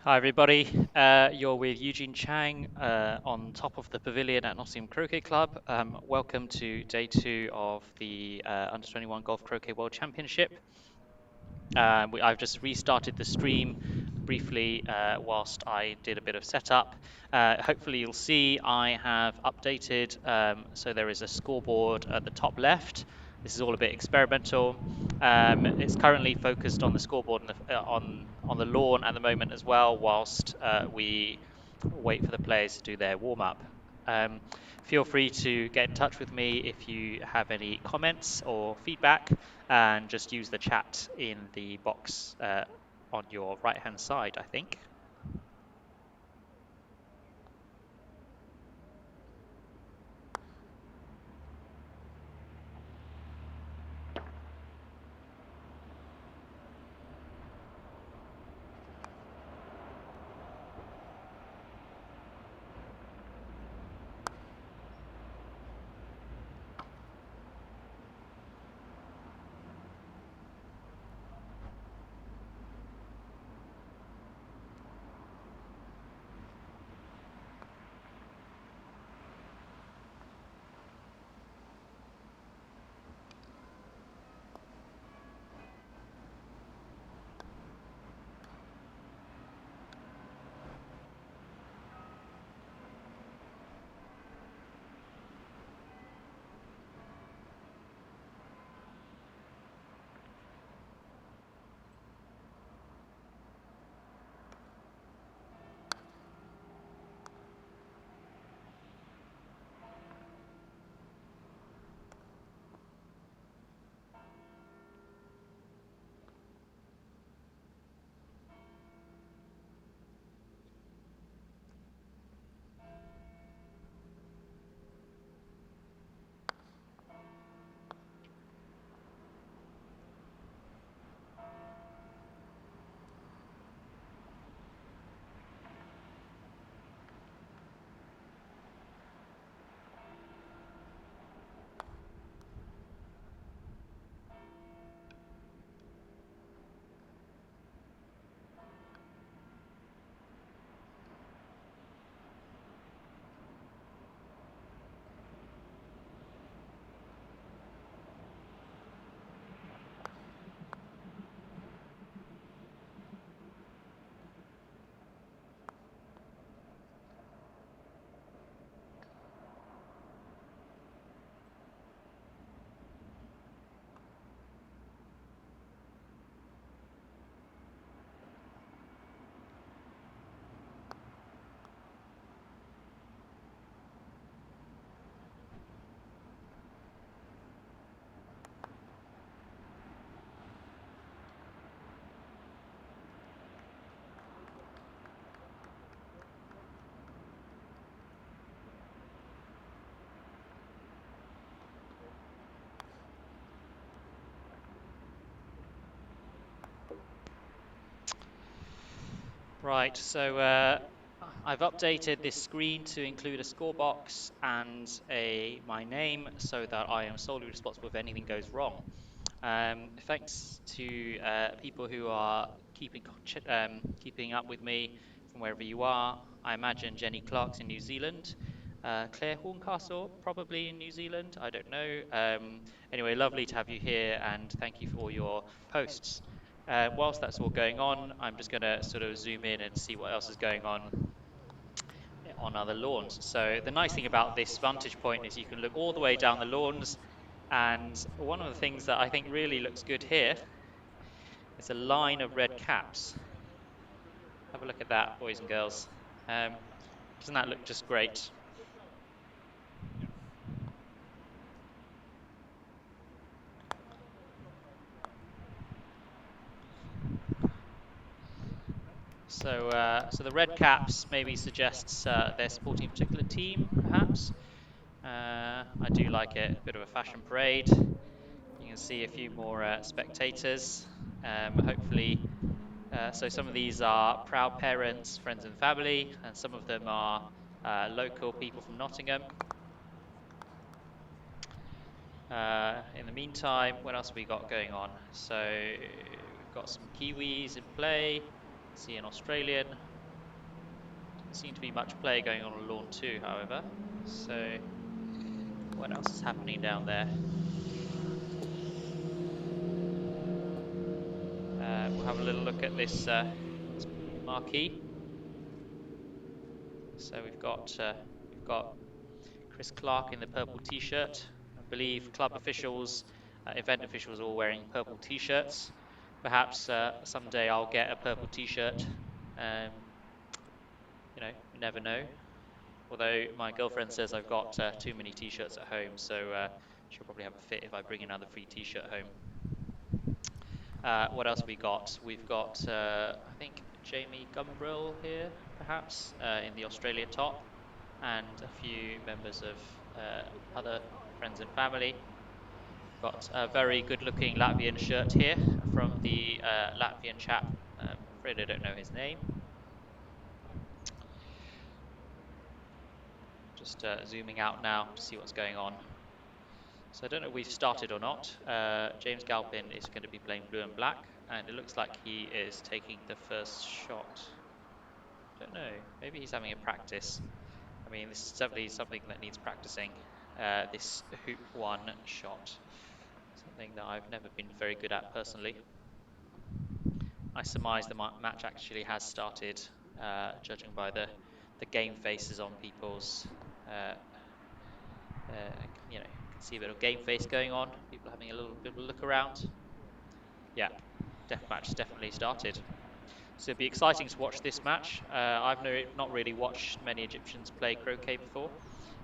Hi everybody, you're with Eugene Chang on top of the pavilion at Nottingham Croquet Club. Welcome to day two of the Under 21 Golf Croquet World Championship. I've just restarted the stream briefly whilst I did a bit of setup. Hopefully you'll see I have updated, so there is a scoreboard at the top left. This is all a bit experimental. It's currently focused on the scoreboard on the lawn at the moment as well, whilst we wait for the players to do their warm up. Um, Feel free to get in touch with me if you have any comments or feedback, and just use the chat in the box on your right hand side, I think. Right, so I've updated this screen to include a score box and my name so that I am solely responsible if anything goes wrong. Thanks to people who are keeping up with me from wherever you are. I imagine Jenny Clark's in New Zealand. Claire Horncastle, probably in New Zealand. I don't know. Anyway, lovely to have you here, and thank you for all your posts. Whilst that's all going on, I'm just going to sort of zoom in and see what else is going on other lawns. So the nice thing about this vantage point is you can look all the way down the lawns, and one of the things that I think really looks good here is a line of red caps. Have a look at that, boys and girls. Um, doesn't that look just great? So the red caps maybe suggests they're supporting a particular team, perhaps. I do like it, a bit of a fashion parade. You can see a few more spectators. Hopefully, so some of these are proud parents, friends and family, and some of them are local people from Nottingham. In the meantime, what else have we got going on? So we've got some Kiwis in play. See an Australian. Seem to be much play going on lawn too, however. So what else is happening down there? We'll have a little look at this marquee. So we've got Chris Clark in the purple t-shirt. I believe club officials, event officials, are all wearing purple t-shirts. Perhaps someday I'll get a purple t-shirt. Um, you never know. Although my girlfriend says I've got too many t-shirts at home, so she'll probably have a fit if I bring another free t-shirt home. What else have we got? We've got, I think, Jamie Gumbrill here, perhaps, in the Australia top, and a few members of other friends and family. Got a very good-looking Latvian shirt here from the Latvian chap. I'm afraid I don't know his name. Just zooming out now to see what's going on. So I don't know if we've started or not. James Galpin is going to be playing blue and black, and it looks like he is taking the first shot. Don't know, maybe he's having a practice. I mean, this is definitely something that needs practicing. This hoop one shot, something that I've never been very good at personally. I surmise the match actually has started, judging by the game faces on people's. You know, you can see a bit of game face going on. People having a little bit of a look around. Yeah, match has definitely started. So it'll be exciting to watch this match. I've not really watched many Egyptians play croquet before,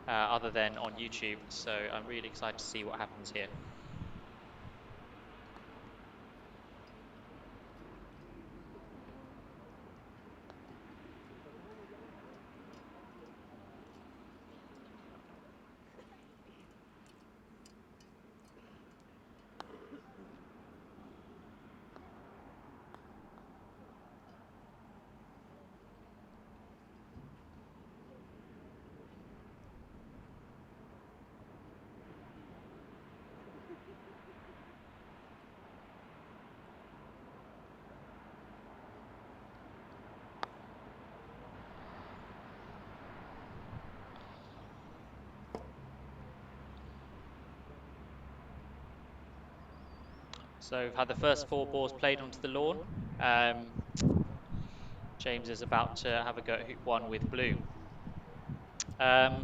other than on YouTube. So I'm really excited to see what happens here. So we've had the first 4 balls played onto the lawn. James is about to have a go at hoop 1 with blue. I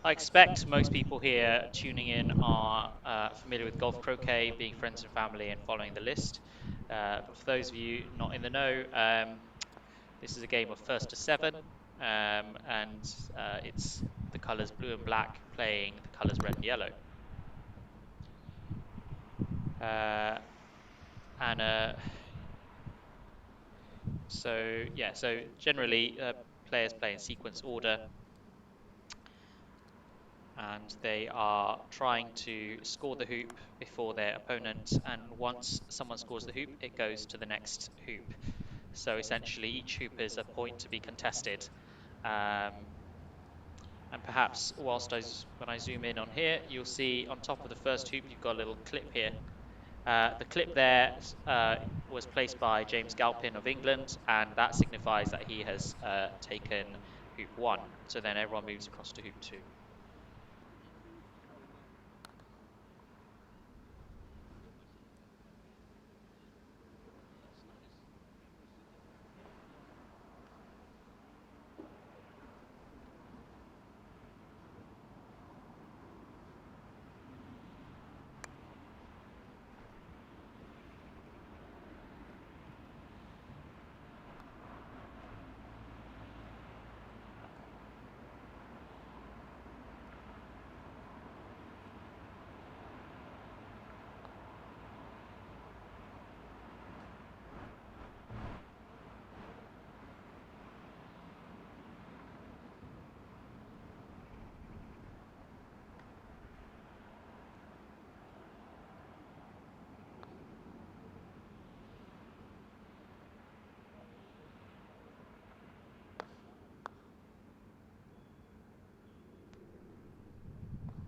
expect most people here tuning in are familiar with golf croquet, being friends and family and following the list. But for those of you not in the know, this is a game of first to 7, and it's the colours blue and black playing the colours red and yellow. So generally players play in sequence order, and they are trying to score the hoop before their opponent, and once someone scores the hoop, it goes to the next hoop. So essentially each hoop is a point to be contested. And perhaps when I zoom in on here, you'll see on top of the first hoop, you've got a little clip here. The clip there was placed by James Galpin of England, and that signifies that he has taken hoop 1. So then everyone moves across to hoop 2.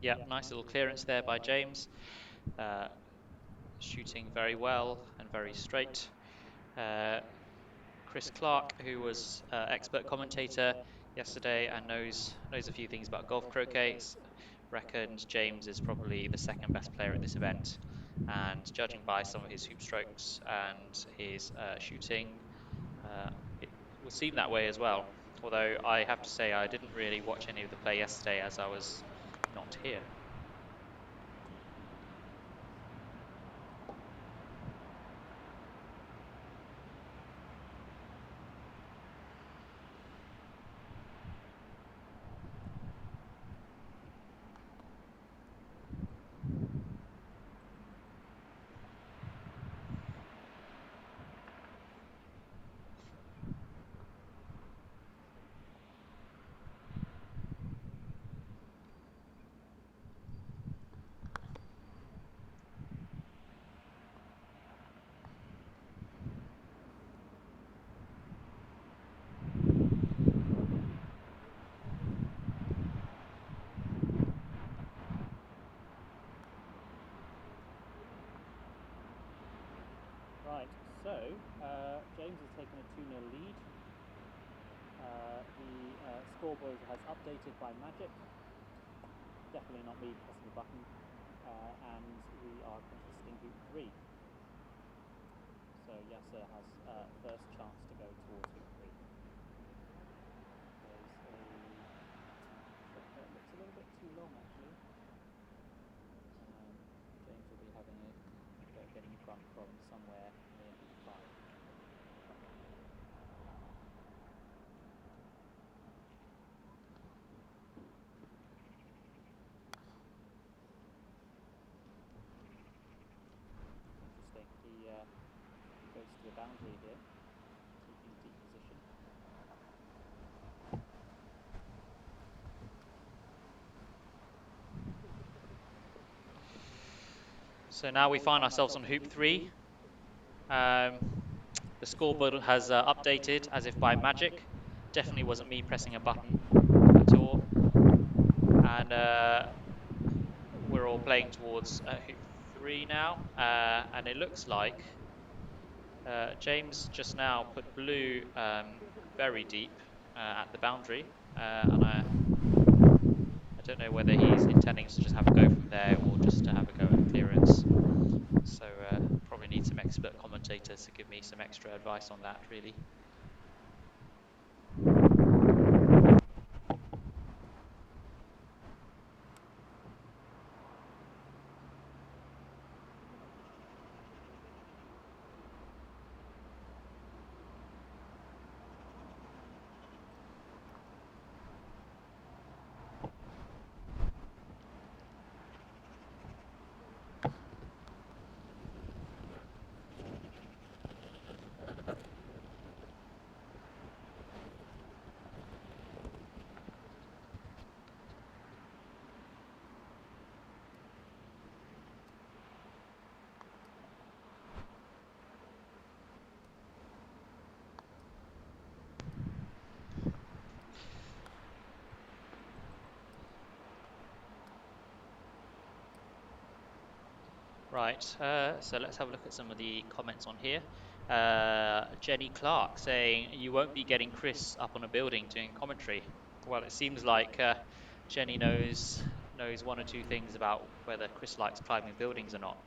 Yeah, nice little clearance there by James. Shooting very well and very straight. Chris Clark, who was expert commentator, yesterday and knows a few things about golf croquet. Reckoned James is probably the second best player at this event, and judging by some of his hoop strokes and his shooting, it would seem that way as well. Although I have to say I didn't really watch any of the play yesterday as I was not here. Right, so James has taken a 2-0 lead. The scoreboard has updated by magic. Definitely not me pressing the button. And we are contesting hoop 3. So Yasser has first chance to go towards hoop 3. That looks a little bit too long actually. James will be having a go getting in front from somewhere near hoop 5. Interesting. He goes to the boundary here, keeping deep position. So now we find ourselves on hoop 3. The scoreboard has updated as if by magic. Definitely wasn't me pressing a button at all. And we're all playing towards hoop 3 now. And it looks like James just now put blue very deep at the boundary. And I don't know whether he's intending to just have a go from there or just to have a go at clearance. So probably need some expert commentators to give me some extra advice on that, really. Right, so let's have a look at some of the comments on here. Jenny Clark saying, you won't be getting Chris up on a building doing commentary. Well, it seems like Jenny knows one or two things about whether Chris likes climbing buildings or not.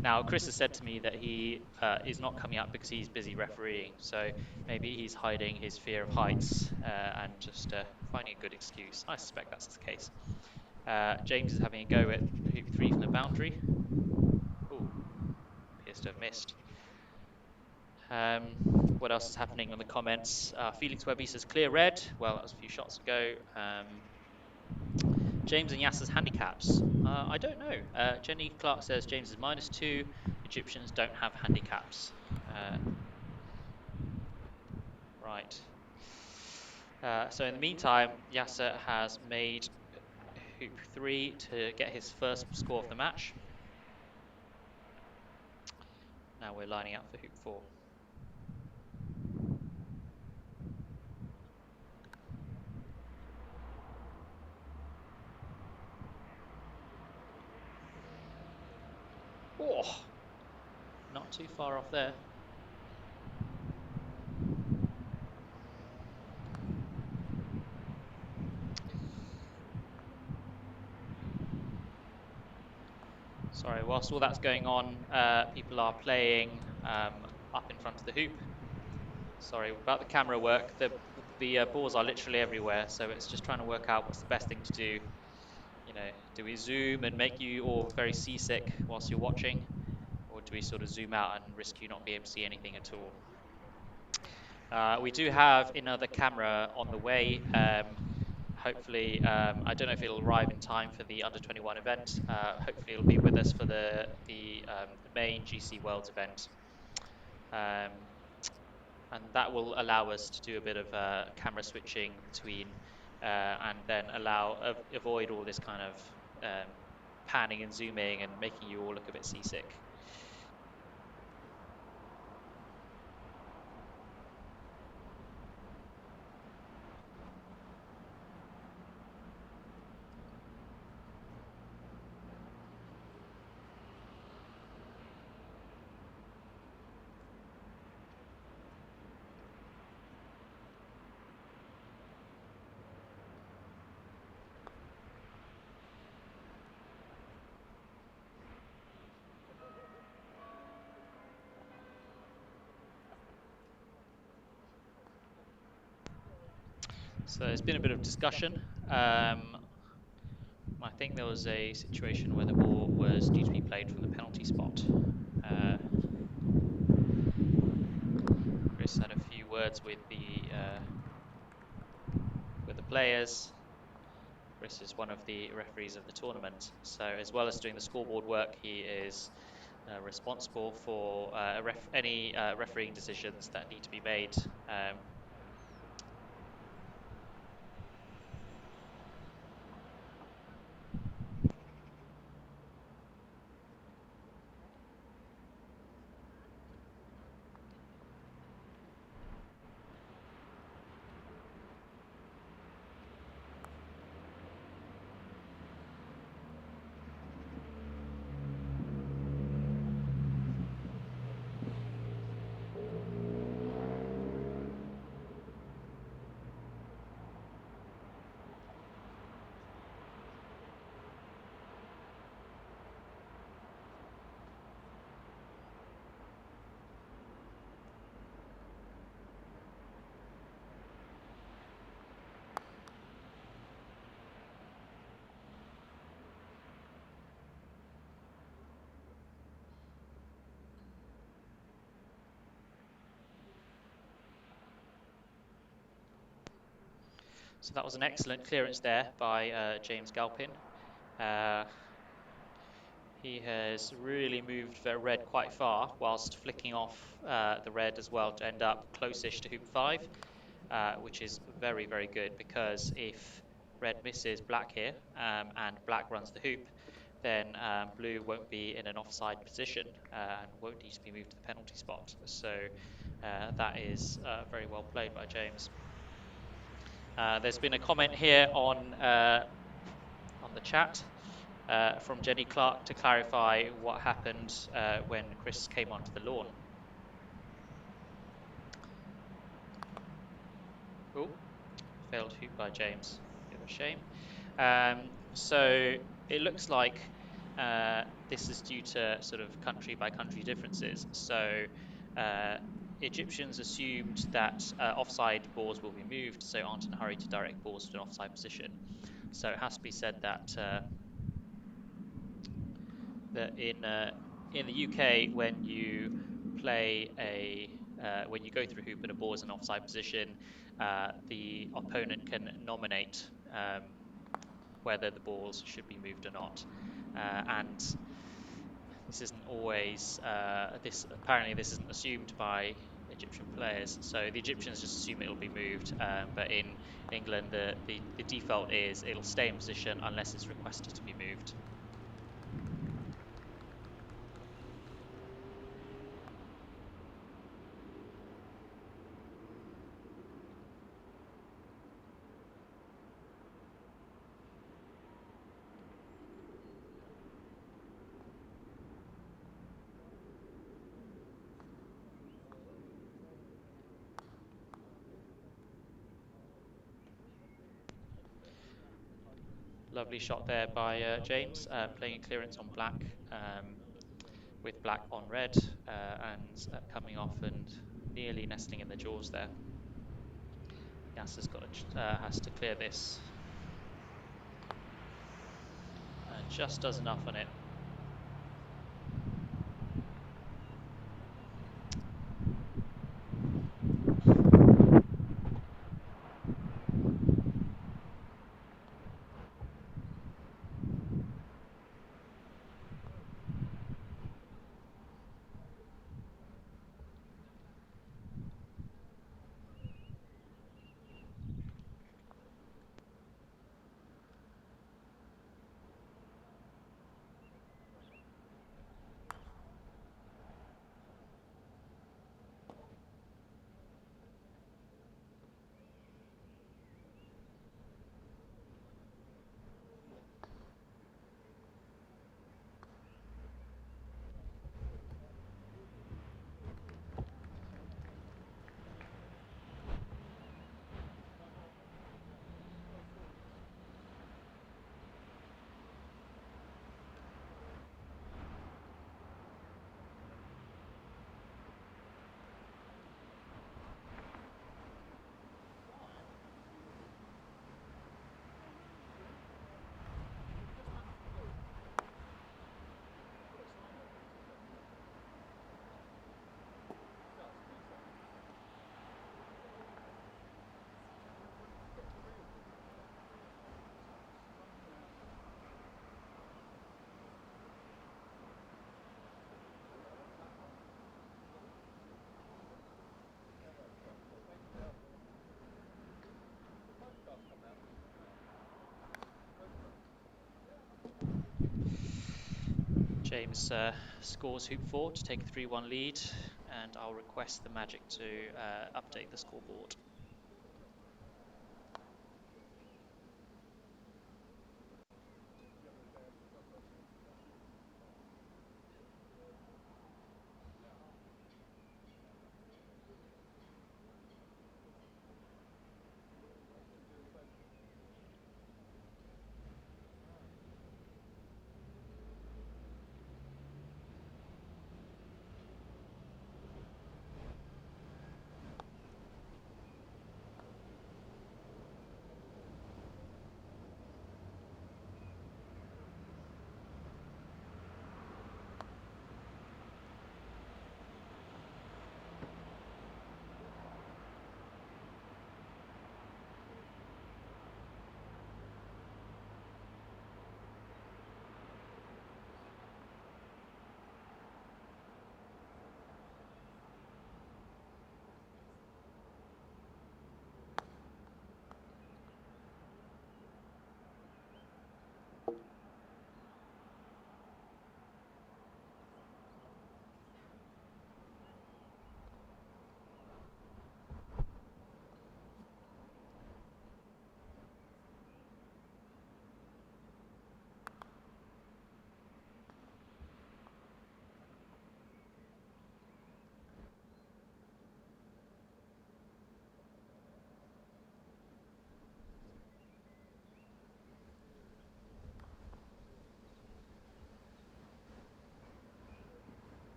Now, Chris has said to me that he is not coming up because he's busy refereeing, so maybe he's hiding his fear of heights and just finding a good excuse. I suspect that's the case. James is having a go at hoop 3 from the boundary. Ooh, appears to have missed. What else is happening on the comments? Felix Webby says clear red. Well, that was a few shots ago. James and Yasser's handicaps. I don't know. Jenny Clark says James is -2. Egyptians don't have handicaps. Right. So in the meantime, Yasser has made hoop 3 to get his first score of the match. Now we're lining up for hoop 4. Oh, not too far off there. Sorry, whilst all that's going on, people are playing up in front of the hoop. Sorry about the camera work. The balls are literally everywhere, so it's just trying to work out what's the best thing to do. You know, do we zoom and make you all very seasick whilst you're watching, or do we sort of zoom out and risk you not being able to see anything at all? We do have another camera on the way. Hopefully, I don't know if it'll arrive in time for the under 21 event. Hopefully, it'll be with us for the main GC Worlds event. And that will allow us to do a bit of camera switching between and then avoid all this kind of panning and zooming and making you all look a bit seasick. So there's been a bit of discussion. I think there was a situation where the ball was due to be played from the penalty spot. Chris had a few words with the players. Chris is one of the referees of the tournament, so as well as doing the scoreboard work, he is responsible for any refereeing decisions that need to be made. So that was an excellent clearance there by James Galpin. He has really moved the red quite far whilst flicking off the red as well to end up close-ish to hoop 5, which is very, very good, because if red misses black here and black runs the hoop, then blue won't be in an offside position and won't need to be moved to the penalty spot. So that is very well played by James. There's been a comment here on the chat from Jenny Clark to clarify what happened when Chris came onto the lawn. Oh, failed hoop by James. Bit of a shame. So it looks like this is due to sort of country by country differences. So Egyptians assumed that offside balls will be moved, so aren't in a hurry to direct balls to an offside position. So it has to be said that in the UK, when you when you go through hoop and a ball is in offside position, the opponent can nominate whether the balls should be moved or not. And this isn't always apparently this isn't assumed by Egyptian players. So the Egyptians just assume it'll be moved, but in England the default is it'll stay in position unless it's requested to be moved. Lovely shot there by James, playing a clearance on black, with black on red, and coming off and nearly nestling in the jaws there. Yasser's has to clear this. Just does enough on it. James scores hoop 4 to take a 3-1 lead, and I'll request the Magic to update the scoreboard.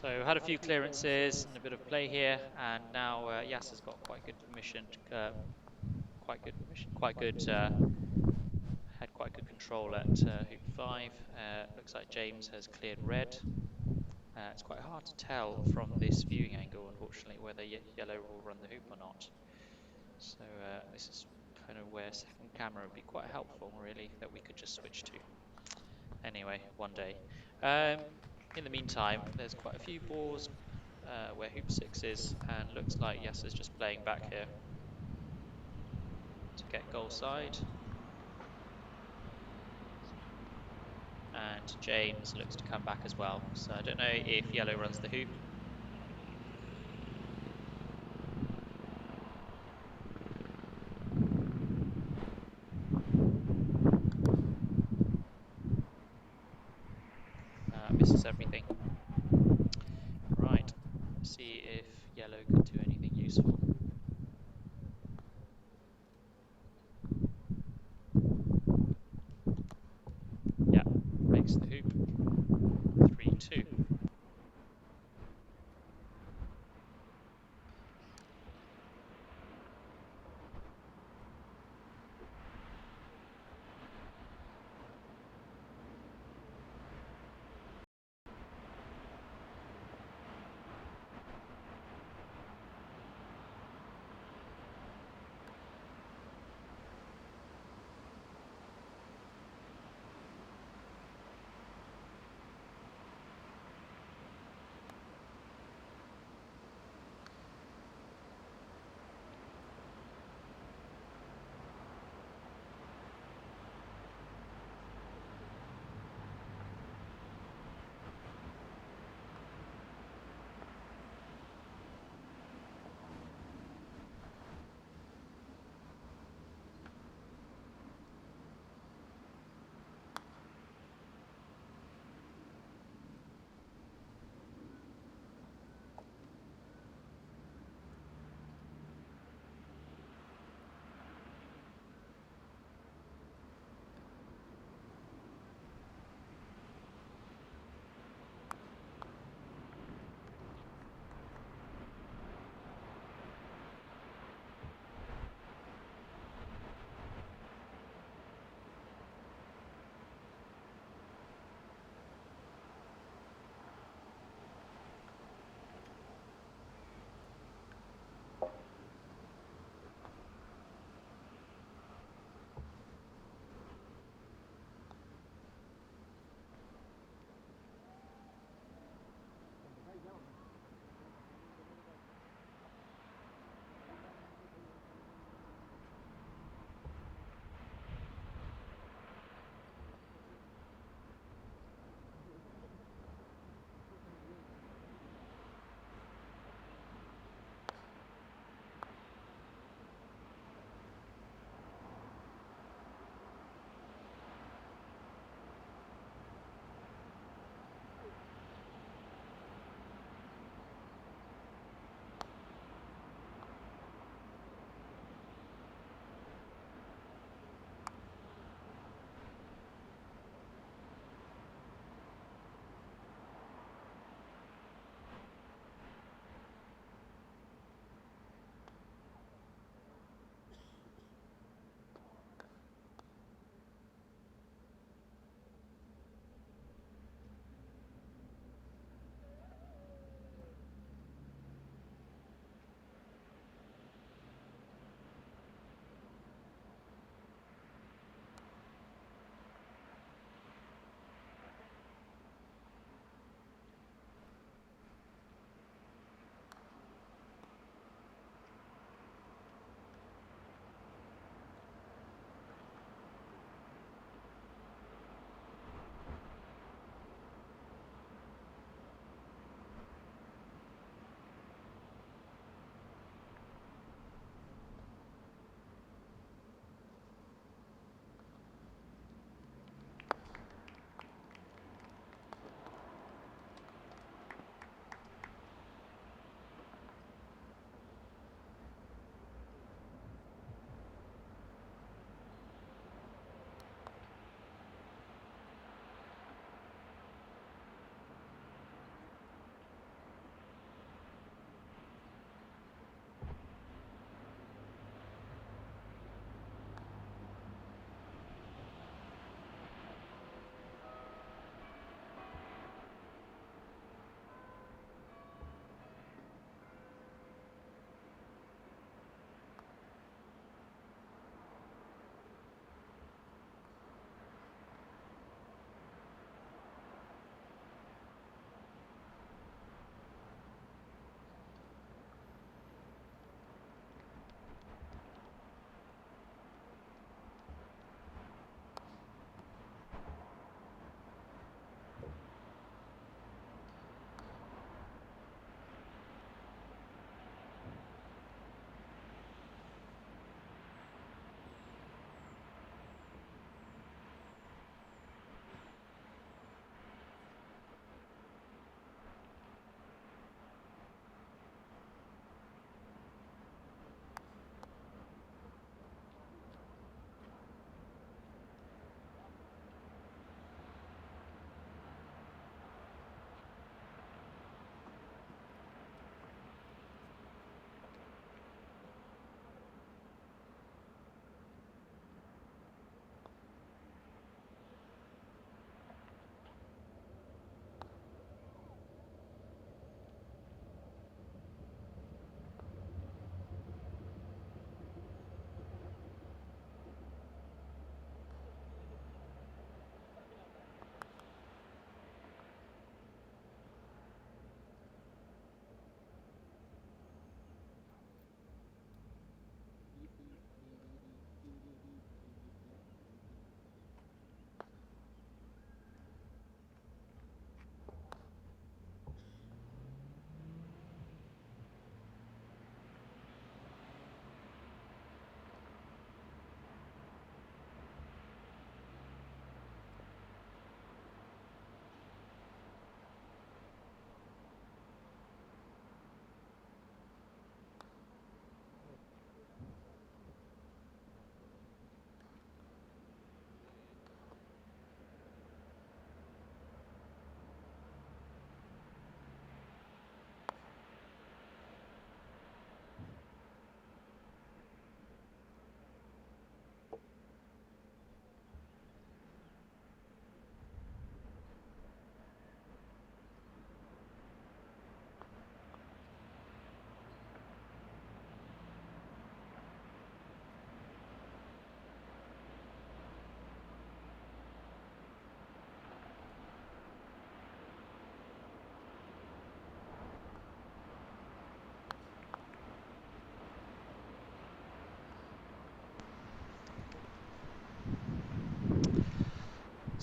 So had a few clearances and a bit of play here, and now Yasser's got quite good permission, quite good, had quite good control at hoop 5. Looks like James has cleared red. It's quite hard to tell from this viewing angle, unfortunately, whether yellow will run the hoop or not. So this is kind of where second camera would be quite helpful, really, that we could just switch to. Anyway, one day. In the meantime, there's quite a few balls where hoop 6 is, and looks like Yasser's just playing back here to get goal side. And James looks to come back as well. So I don't know if yellow runs the hoop. Misses everything. Right, see if yellow can do anything useful. Yeah, makes the hoop. 3-2.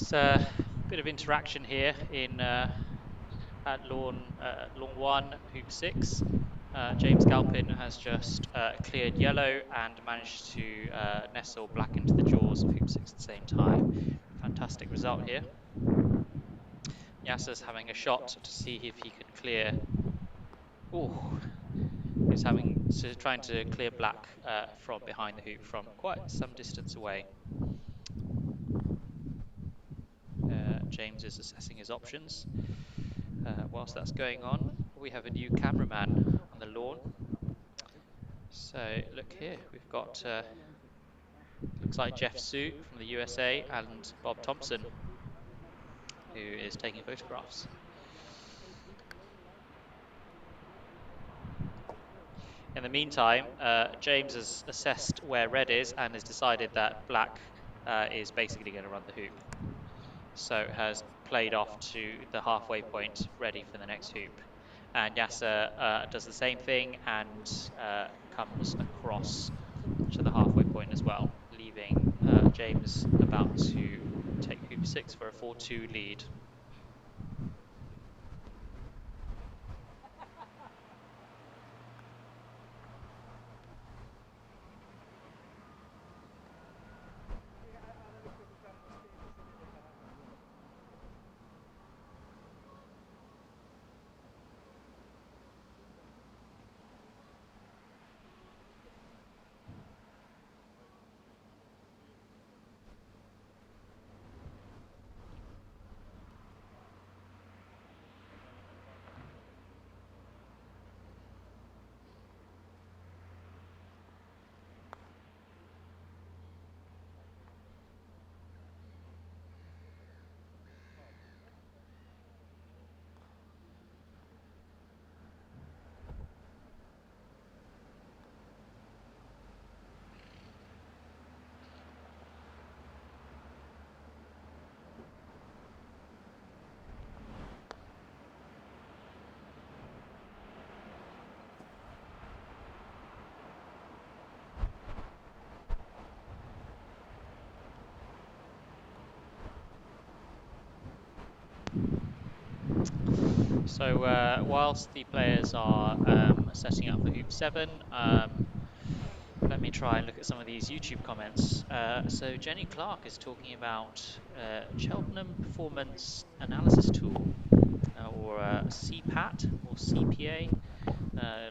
It's a bit of interaction here in at lawn 1, hoop 6. James Galpin has just cleared yellow and managed to nestle black into the jaws of hoop 6 at the same time. Fantastic result here. Yasser's having a shot to see if he can clear. Oh, trying to clear black from behind the hoop from quite some distance away. James is assessing his options. Whilst that's going on, we have a new cameraman on the lawn. So look here, we've got looks like Jeff Su from the USA and Bob Thompson, who is taking photographs. In the meantime, James has assessed where red is and has decided that black is basically going to run the hoop. So has played off to the halfway point, ready for the next hoop. And Yasser does the same thing and comes across to the halfway point as well, leaving James about to take hoop 6 for a 4-2 lead. So whilst the players are setting up for hoop 7, let me try and look at some of these YouTube comments. So Jenny Clark is talking about Cheltenham Performance Analysis Tool, or CPAT or CPA.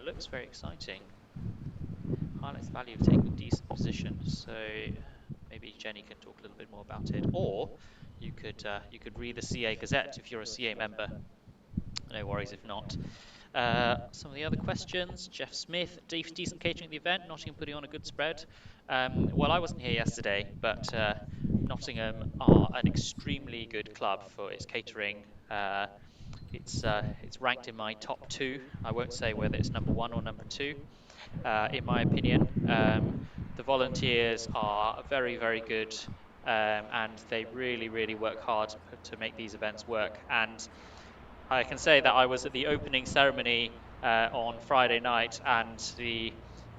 Looks very exciting. Highlights the value of taking a decent position. So maybe Jenny can talk a little bit more about it, or you could read the CA Gazette if you're a CA member. No worries if not. Some of the other questions. Jeff Smith, decent catering at the event. Nottingham putting on a good spread. Well, I wasn't here yesterday, but Nottingham are an extremely good club for its catering. It's ranked in my top 2. I won't say whether it's number 1 or number 2. In my opinion, the volunteers are very, very good, and they really, really work hard to make these events work. And I can say that I was at the opening ceremony on Friday night, and the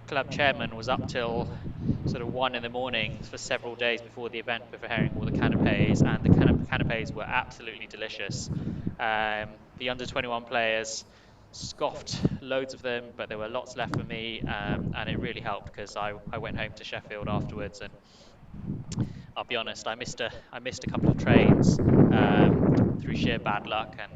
club chairman was up till sort of 1 in the morning for several days before the event, preparing all the canapes, and the canapes were absolutely delicious. The under 21 players scoffed loads of them, but there were lots left for me, and it really helped because I went home to Sheffield afterwards, and I'll be honest, I missed a couple of trains through sheer bad luck, and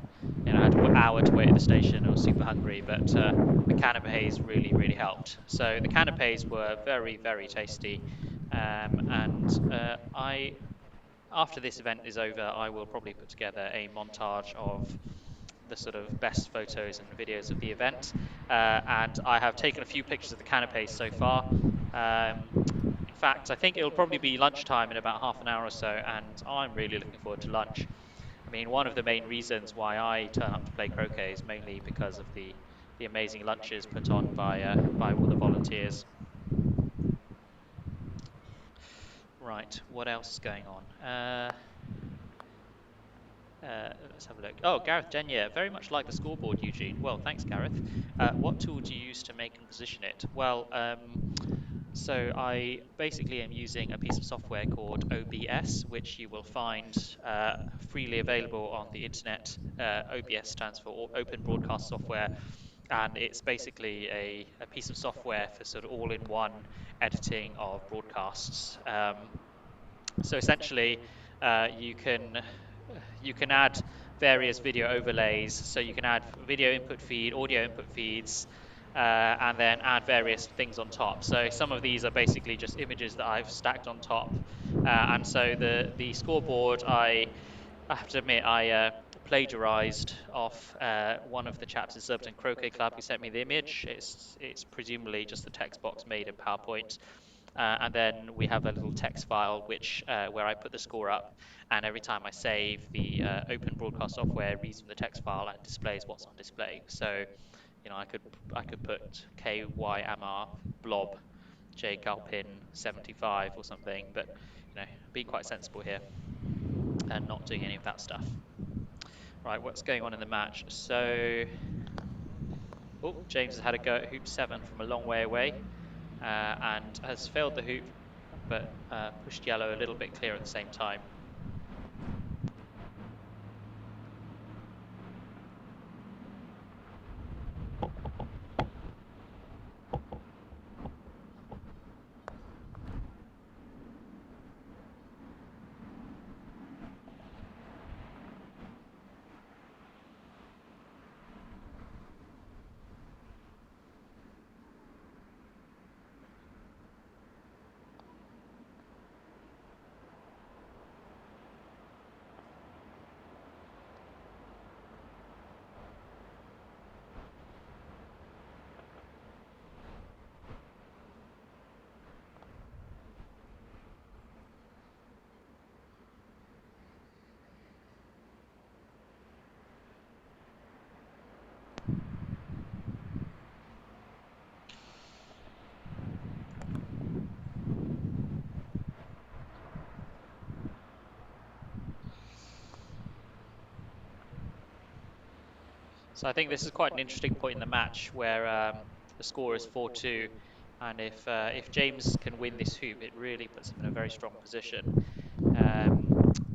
I had an hour to wait at the station. I was super hungry, but the canapes really, really helped. So the canapes were very, very tasty, and after this event is over, I will probably put together a montage of the sort of best photos and videos of the event. And I have taken a few pictures of the canapes so far. In fact, I think it'll probably be lunchtime in about half an hour or so, and I'm really looking forward to lunch. I mean, one of the main reasons why I turn up to play croquet is mainly because of the amazing lunches put on by all the volunteers. Right, what else is going on? Let's have a look. Oh, Gareth Denyer, very much like the scoreboard, Eugene. Well, thanks, Gareth. What tool do you use to make and position it? Well, So I basically am using a piece of software called OBS, which you will find freely available on the internet. OBS stands for Open Broadcast Software, and it's basically a piece of software for sort of all-in-one editing of broadcasts. So essentially, you can add various video overlays. So you can add video input feed, audio input feeds, and then add various things on top. So some of these are basically just images that I've stacked on top. And so the scoreboard, I have to admit, I plagiarized off one of the chaps in Surbiton Croquet Club who sent me the image. It's presumably just the text box made in PowerPoint. And then we have a little text file which where I put the score up, and every time I save, the open broadcast software reads from the text file and displays what's on display. So, I could put KY Amaar blob J Galpin 75 or something, but being quite sensible here and not doing any of that stuff. Right, what's going on in the match? So, oh, James has had a go at hoop 7 from a long way away and has failed the hoop, but pushed yellow a little bit clear at the same time. So I think this is quite an interesting point in the match where the score is 4-2, and if James can win this hoop, it really puts him in a very strong position.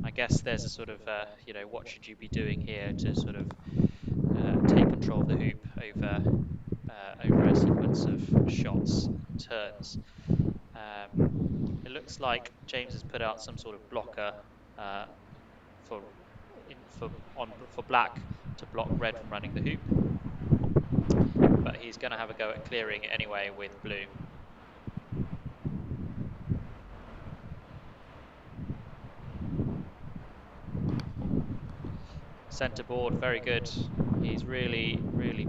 I guess there's a sort of what should you be doing here to sort of take control of the hoop over a sequence of shots and turns. It looks like James has put out some sort of blocker for for black to block red from running the hoop, but he's going to have a go at clearing it anyway with blue. Centre board, very good. He's really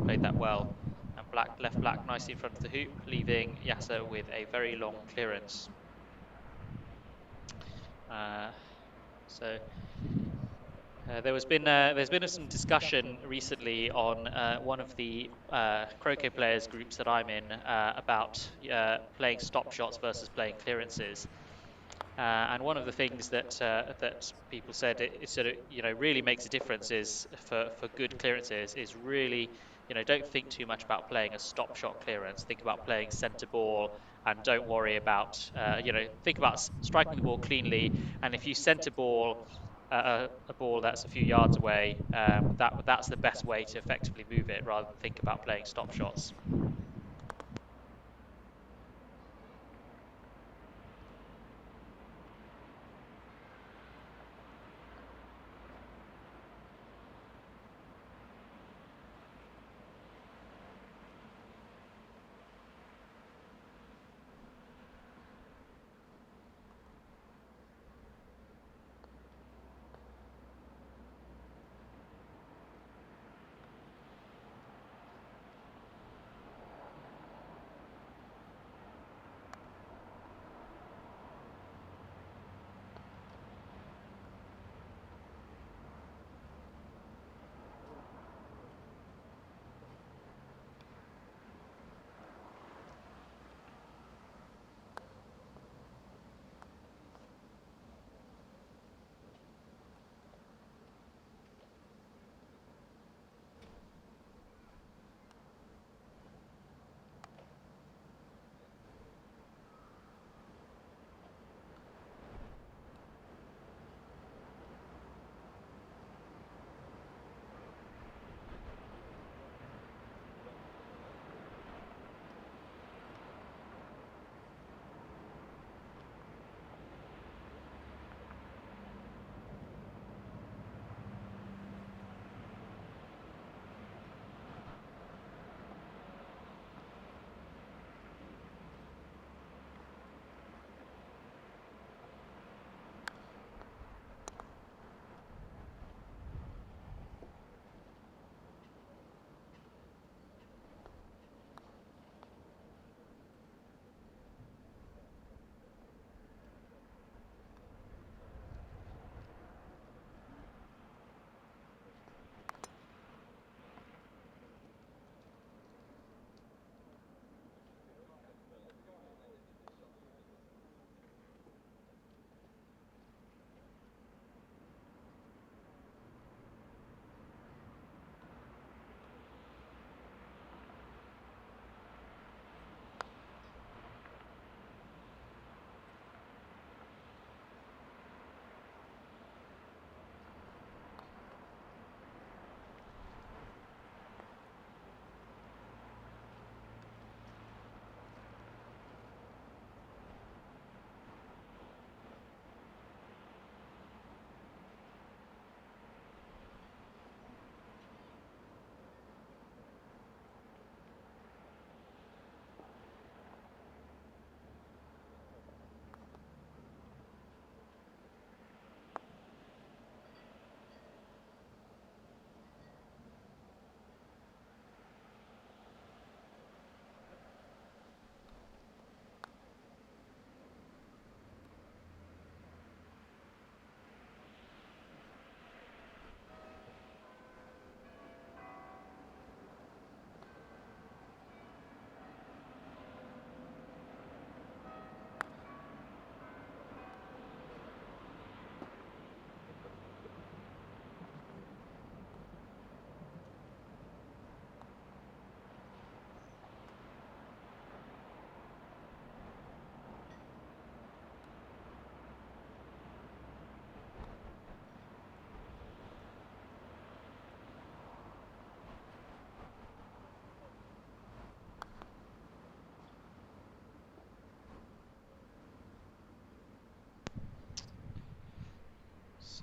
played that well. And black left black nicely in front of the hoop, leaving Yasser with a very long clearance. There's been some discussion recently on one of the croquet players groups that I'm in about playing stop shots versus playing clearances. And one of the things that people said it sort of really makes a difference is for good clearances is really don't think too much about playing a stop shot clearance. Think about playing centre ball and don't worry about think about striking the ball cleanly. And if you centre ball a ball that's a few yards away, that's the best way to effectively move it rather than think about playing stop shots.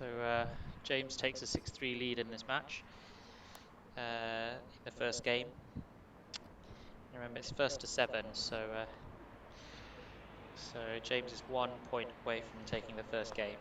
So James takes a 6-3 lead in this match in the first game. Remember, it's first to 7, so James is 1 point away from taking the first game.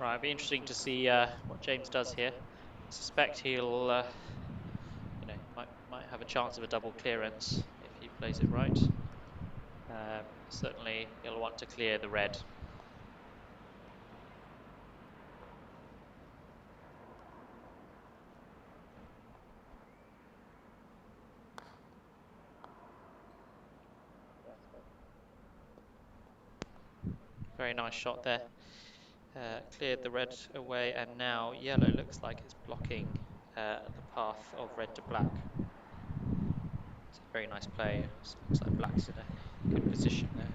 Right, it'll be interesting to see what James does here. I suspect he'll, might have a chance of a double clearance if he plays it right. Certainly, he'll want to clear the red. Very nice shot there. Cleared the red away, and now yellow looks like it's blocking the path of red to black. It's a very nice play. Looks like black's in a good position there.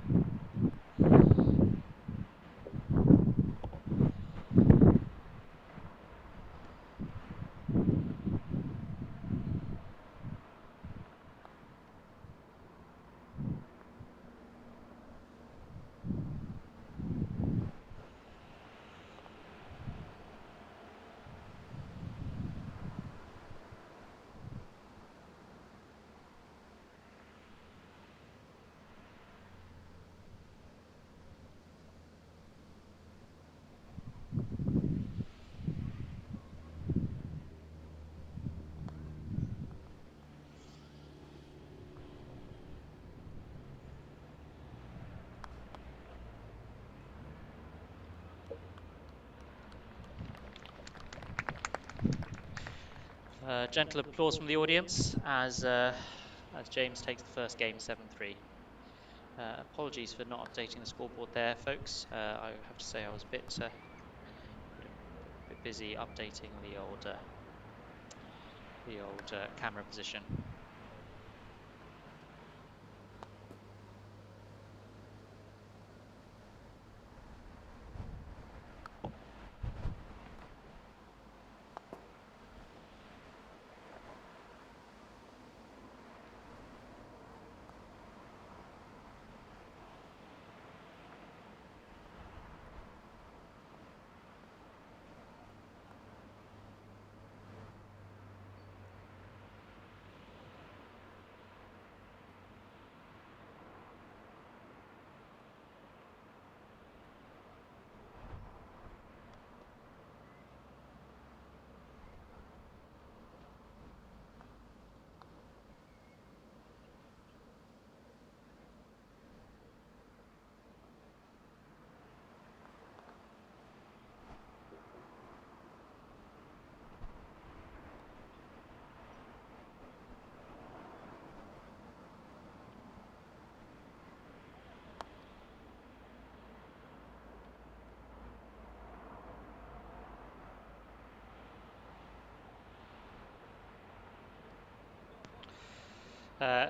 Gentle applause from the audience as James takes the first game 7-3. Apologies for not updating the scoreboard there, folks. I have to say I was a bit busy updating the old camera position.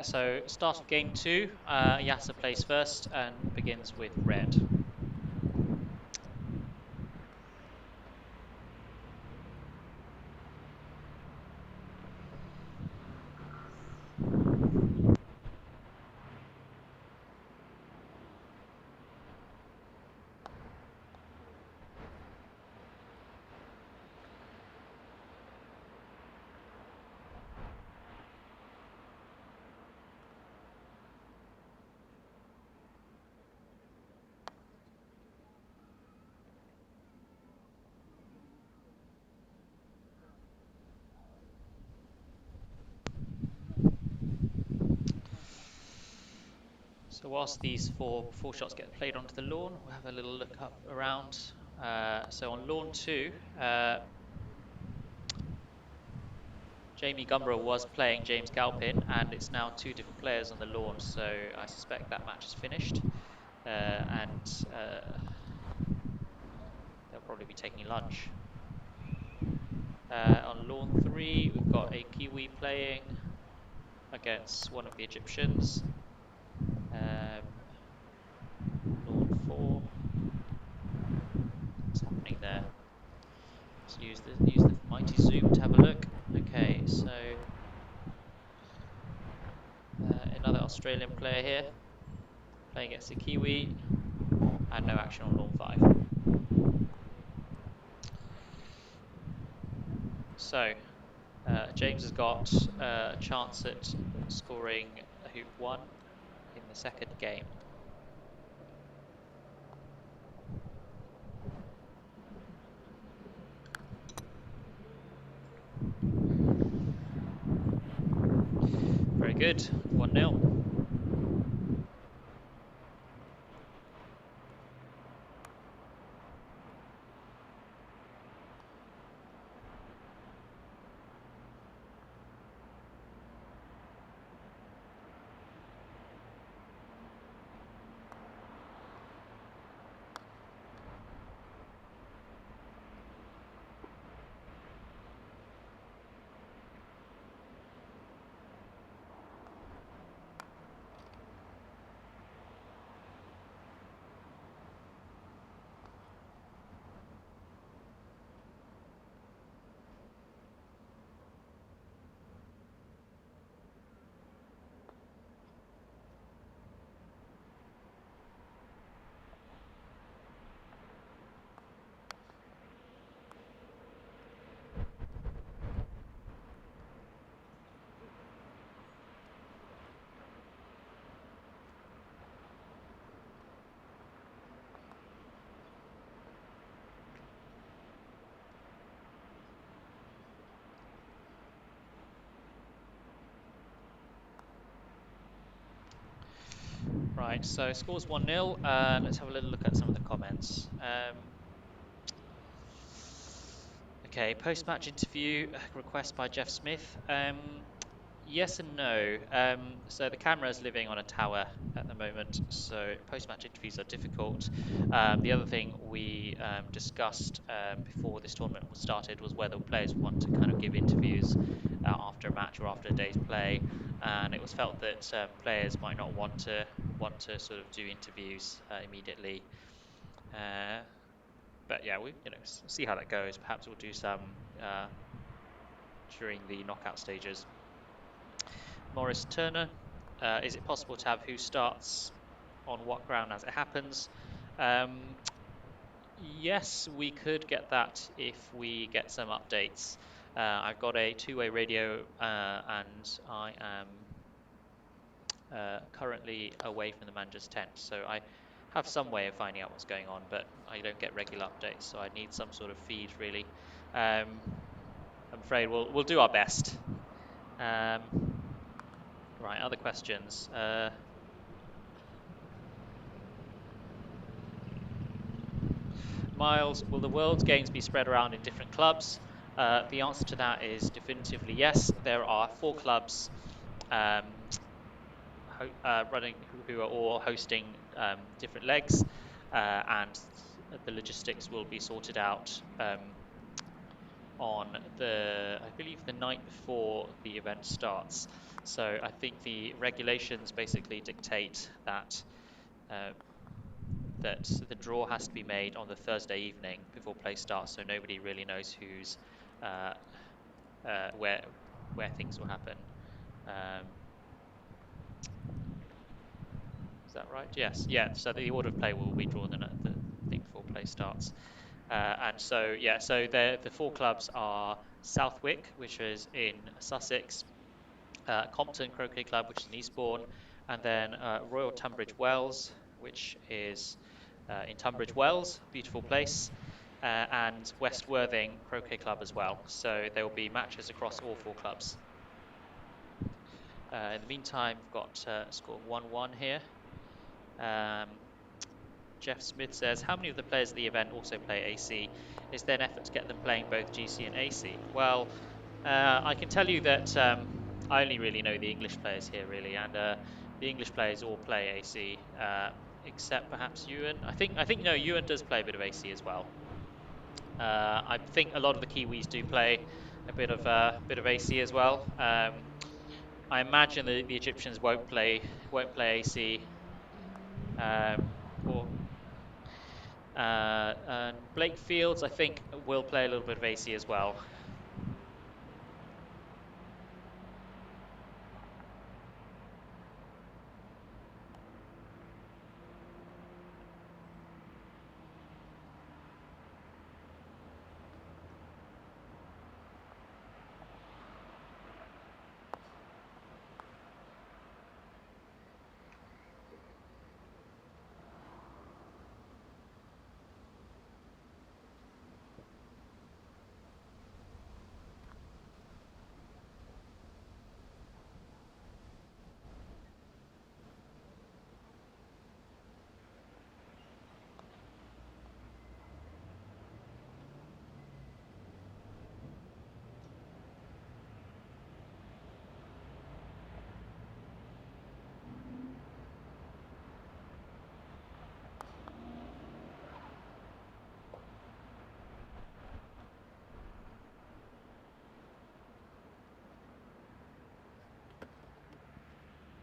So start of game 2, Yasser plays first and begins with red. So whilst these four shots get played onto the lawn, we'll have a little look up around. So on lawn 2, Jamie Gumbrough was playing James Galpin, and it's now 2 different players on the lawn, so I suspect that match is finished. And they'll probably be taking lunch. On lawn 3, we've got a Kiwi playing against one of the Egyptians. Lawn 4, what's happening there? Let's use the mighty zoom to have a look. Okay, so another Australian player here playing against a Kiwi, and no action on lawn 5. So James has got a chance at scoring a hoop 1 in the second game. Very good, 1-0. Right, so scores 1-0. Let's have a little look at some of the comments. Okay, post-match interview request by Jeff Smith. Yes and no. So the camera is living on a tower at the moment, so post-match interviews are difficult. The other thing we discussed before this tournament was started was whether players want to kind of give interviews after a match or after a day's play, and it was felt that players might not want to sort of do interviews immediately. Uh, but yeah, we see how that goes. Perhaps we'll do some during the knockout stages. Morris Turner, is it possible to have who starts on what ground as it happens? Yes, we could get that if we get some updates. I've got a two-way radio and I am currently away from the manager's tent, so I have some way of finding out what's going on, but I don't get regular updates, so I need some sort of feed really. I'm afraid we'll do our best. Right, other questions. Miles, will the World's Games be spread around in different clubs? The answer to that is definitively yes. There are 4 clubs um, running who are all hosting different legs, and the logistics will be sorted out on I believe, the night before the event starts. So I think the regulations basically dictate that uh, that the draw has to be made on the Thursday evening before play starts, so nobody really knows who's uh, where things will happen. Um, is that right? Yes, yeah. So the order of play will be drawn at the thing before play starts. And so yeah, so the 4 clubs are Southwick, which is in Sussex, Compton Croquet Club, which is in Eastbourne, and then Royal Tunbridge Wells, which is in Tunbridge Wells, beautiful place, and West Worthing Croquet Club as well. So there will be matches across all 4 clubs. In the meantime, we've got score 1-1 here. Jeff Smith says, how many of the players at the event also play AC? Is there an effort to get them playing both GC and AC? Well, I can tell you that I only really know the English players here, really, and the English players all play AC, except perhaps Ewan. I think no, Ewan does play a bit of AC as well. I think a lot of the Kiwis do play a bit of AC as well. I imagine the Egyptians won't play AC. Or and Blake Fields, I think, will play a little bit of AC as well.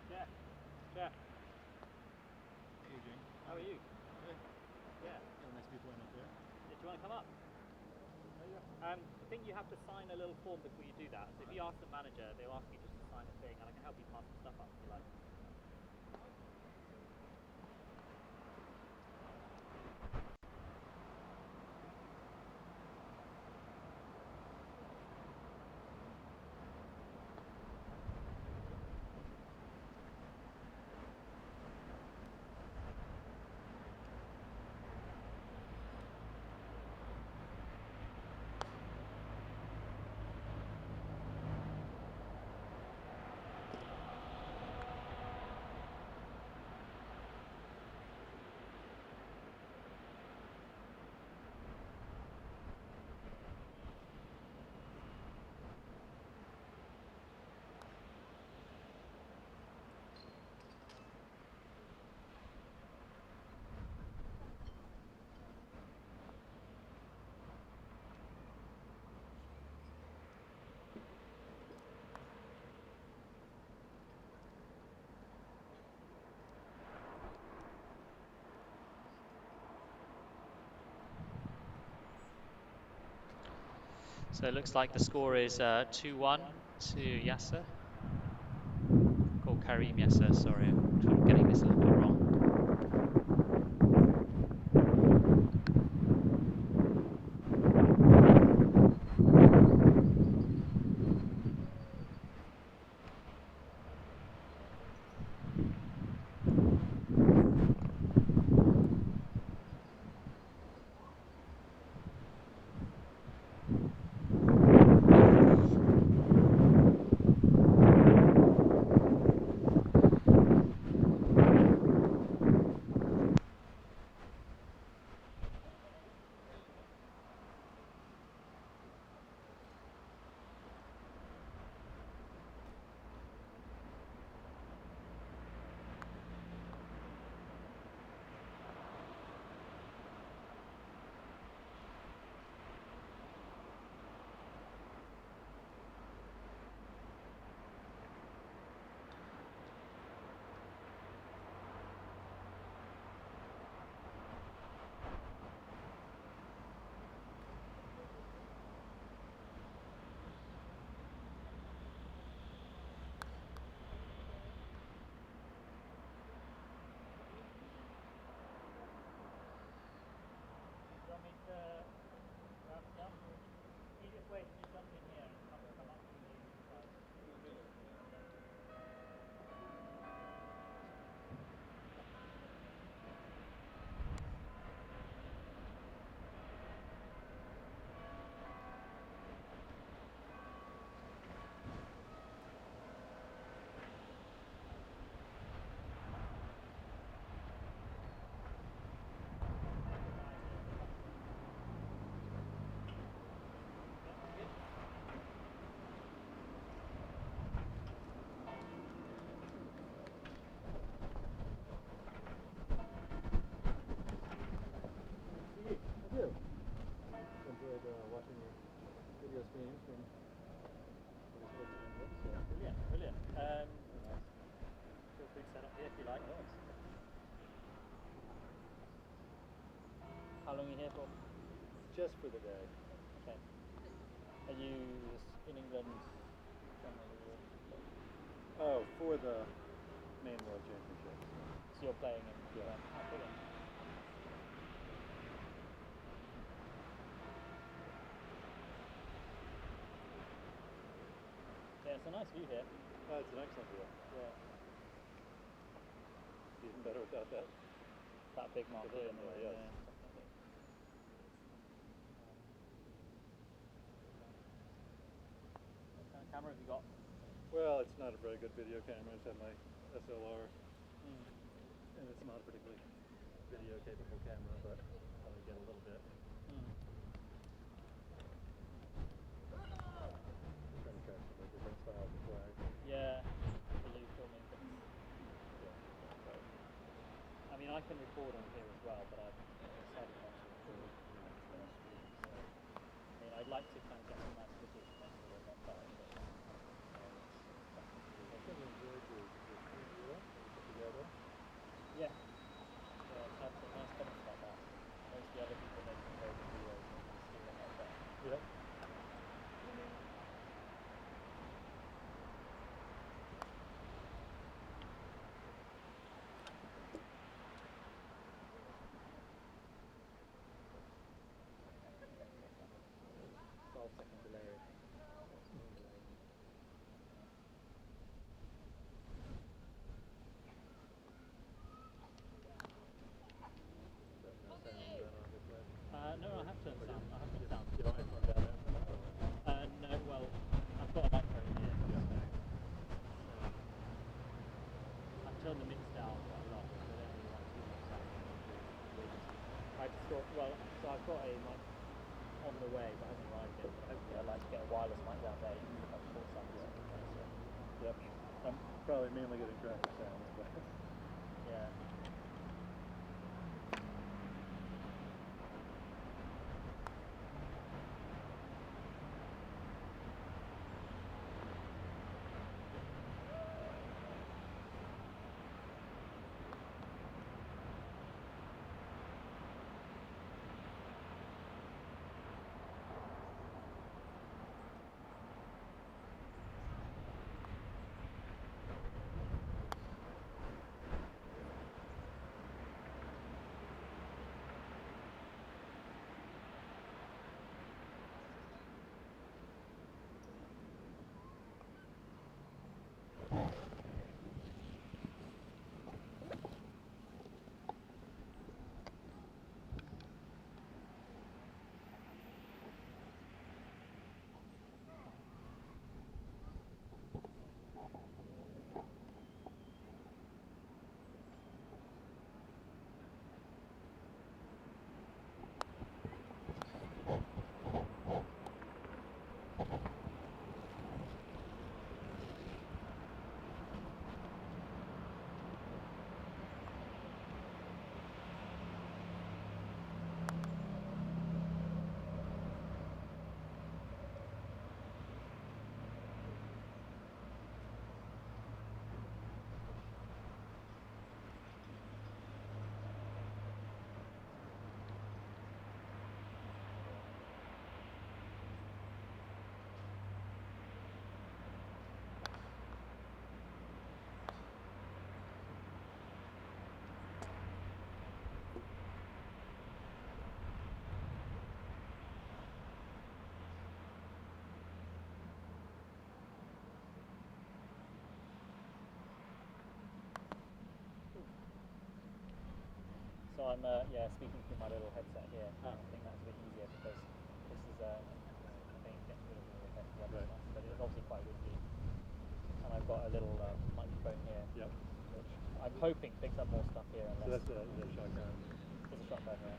Jeff, Jeff, Hey, Jane. how are you? Good. Yeah. Got a nice view point up there. Do you want to come up? I think you have to sign a little form before you do that. So if you ask the manager, they'll ask you just to sign a thing, and I can help you pass the stuff up if you like. So it looks like the score is 2-1 to Yasser. Or Karim Yasser, sorry, I'm getting this a little bit wrong. Do you want me to grab some? Easiest way to just jump in here and come up to the side. games from what is supposed to be books. So. Brilliant, brilliant. Feel free to set up here if you like. How long are you here for? Just for the day. Okay. Are you in England generally? Oh, for the main World Championships. So you're playing in Yeah. Oh, brilliant. Yeah, it's a nice view here. Oh, it's an excellent view. Yeah. Even better without that. That big marquee in the way. Yes. Yeah, definitely. What kind of camera have you got? Well, it's not a very good video camera. I just have my SLR, Mm. and it's not a particularly video capable camera, but I get a little bit. Mm. I'm trying to catch some different styles of flag. Yeah. Are you filming things? Yeah. So, I mean, I can record on here as well, but I've decided not to record on the stream. So, I mean, I'd like to kind of get some nice footage and make it a lot better. But, I really enjoyed your video that you put together. yeah. Yeah, I've had some nice comments about that. Most of the other people making very good videos and it's doing a lot better. Yeah. Delay. No, I have turned sound. I have turned sound. You don't have to turn down that? No, well, I've got a microphone here. Yeah. So I've turned the mix down quite a lot, so I don't really want too much sound. I just thought, well, so I've got a mic on the way, but I haven't arrived yet. But hopefully I'd like to get a wireless mic down there, even if I've got some. Yep. I'm probably mainly getting traffic sounds, but Yeah. So I'm speaking through my little headset here. I think that's a bit easier because this is I think it gets rid of all the effect of the other stuff, but it's obviously quite windy. And I've got a little microphone here, yep. which I'm hoping picks up more stuff here. So that's a shotgun. It's a shotgun, yeah.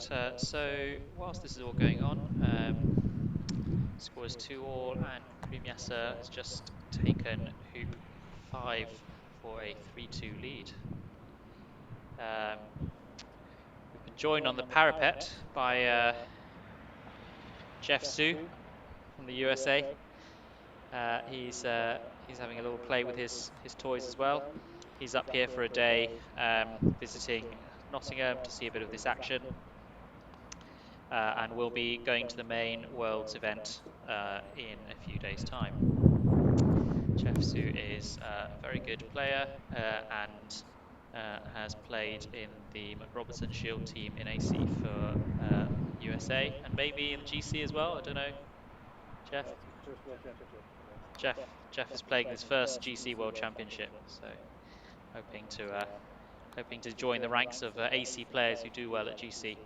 Right, so whilst this is all going on, score is 2-all, and Karim Yasser has just taken hoop 5 for a 3-2 lead. We've been joined on the parapet by Jeff Su from the USA. He's having a little play with his toys as well. He's up here for a day, visiting Nottingham to see a bit of this action, and will be going to the main Worlds event in a few days' time. Jeff Su is a very good player and has played in the McRobertson Shield team in AC for USA and maybe in the GC as well. I don't know. Jeff? First World Championship. Jeff is playing his first GC World Championship, so hoping to join the ranks of AC players who do well at GC.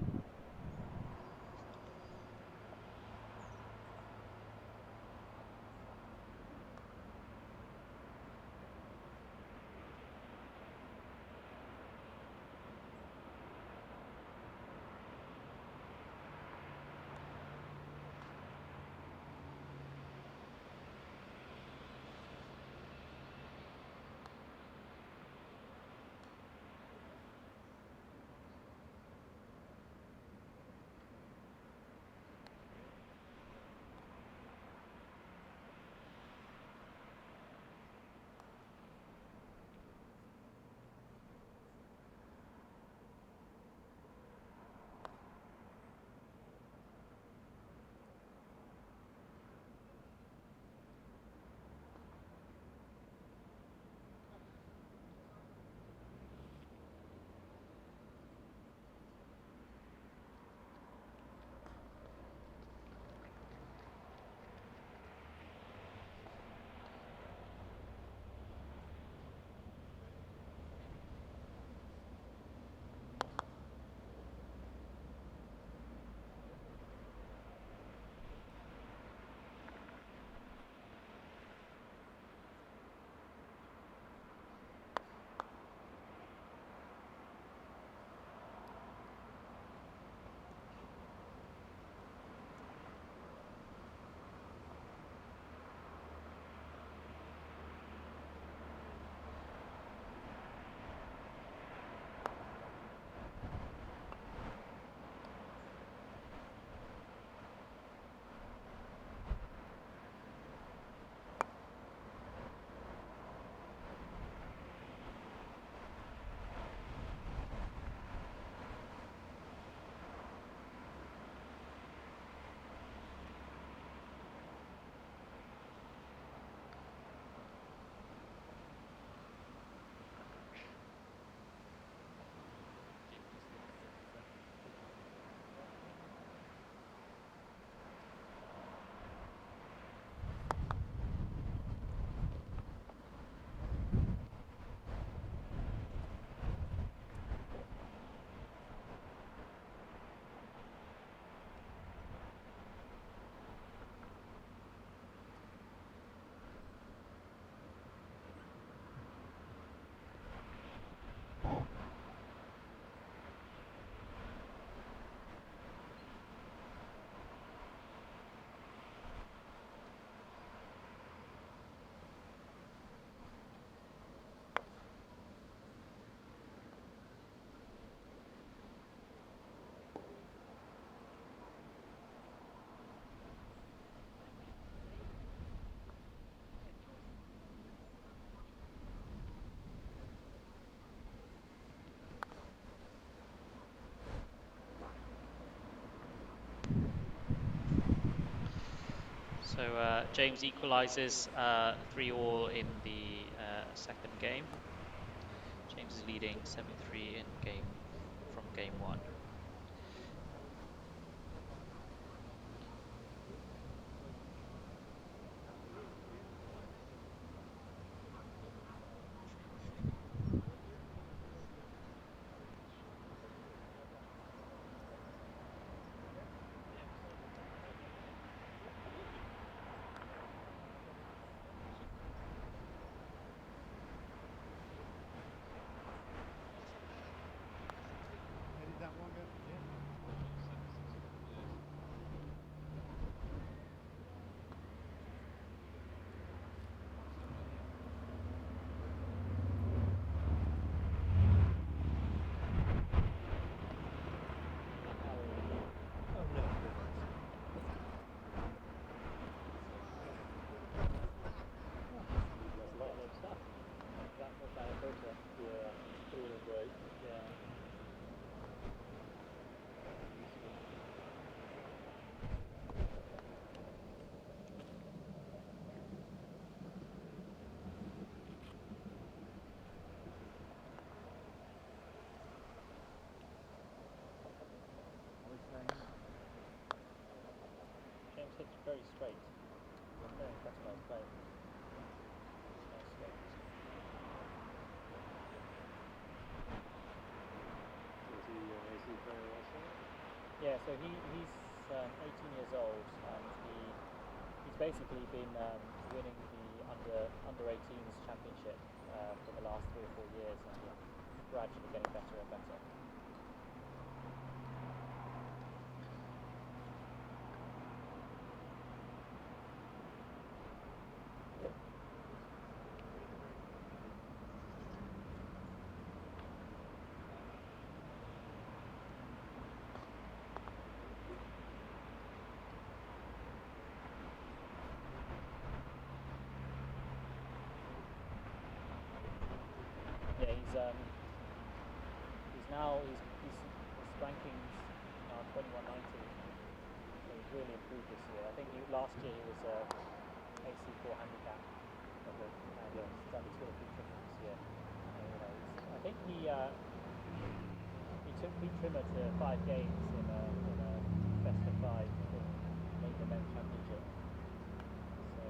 So James equalises 3-all in the second game. James is leading 7-3 from game 1. That one go very straight. I'm very impressed by his play. It's very straight. Is he an AC player also? Yeah, so he's 18 years old, and he's basically been winning the under 18s championship for the last 3 or 4 years, and been gradually getting better and better. Yeah, his rankings now 2190. So he's really improved this year. I think last year he was AC4 handicap, and he's done 2 or 3 trimmers this year. And, I think he took Pete Trimmer to 5 games in a best of 5 in the men's championship. So.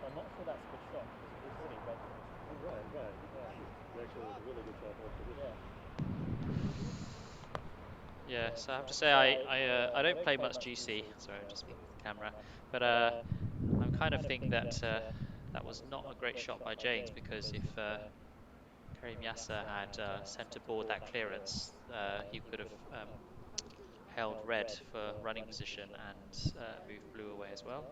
I'm not sure that's a good shot because it was really red. Right. Actually, it was a really good shot off position. Yeah, so I have to say I don't play much GC. Sorry, I'm just speaking to the camera, but I kind of think that that was not a great shot by James, because if Karim Yasser had sent aboard that clearance, he could have held red for running position and moved blue away as well.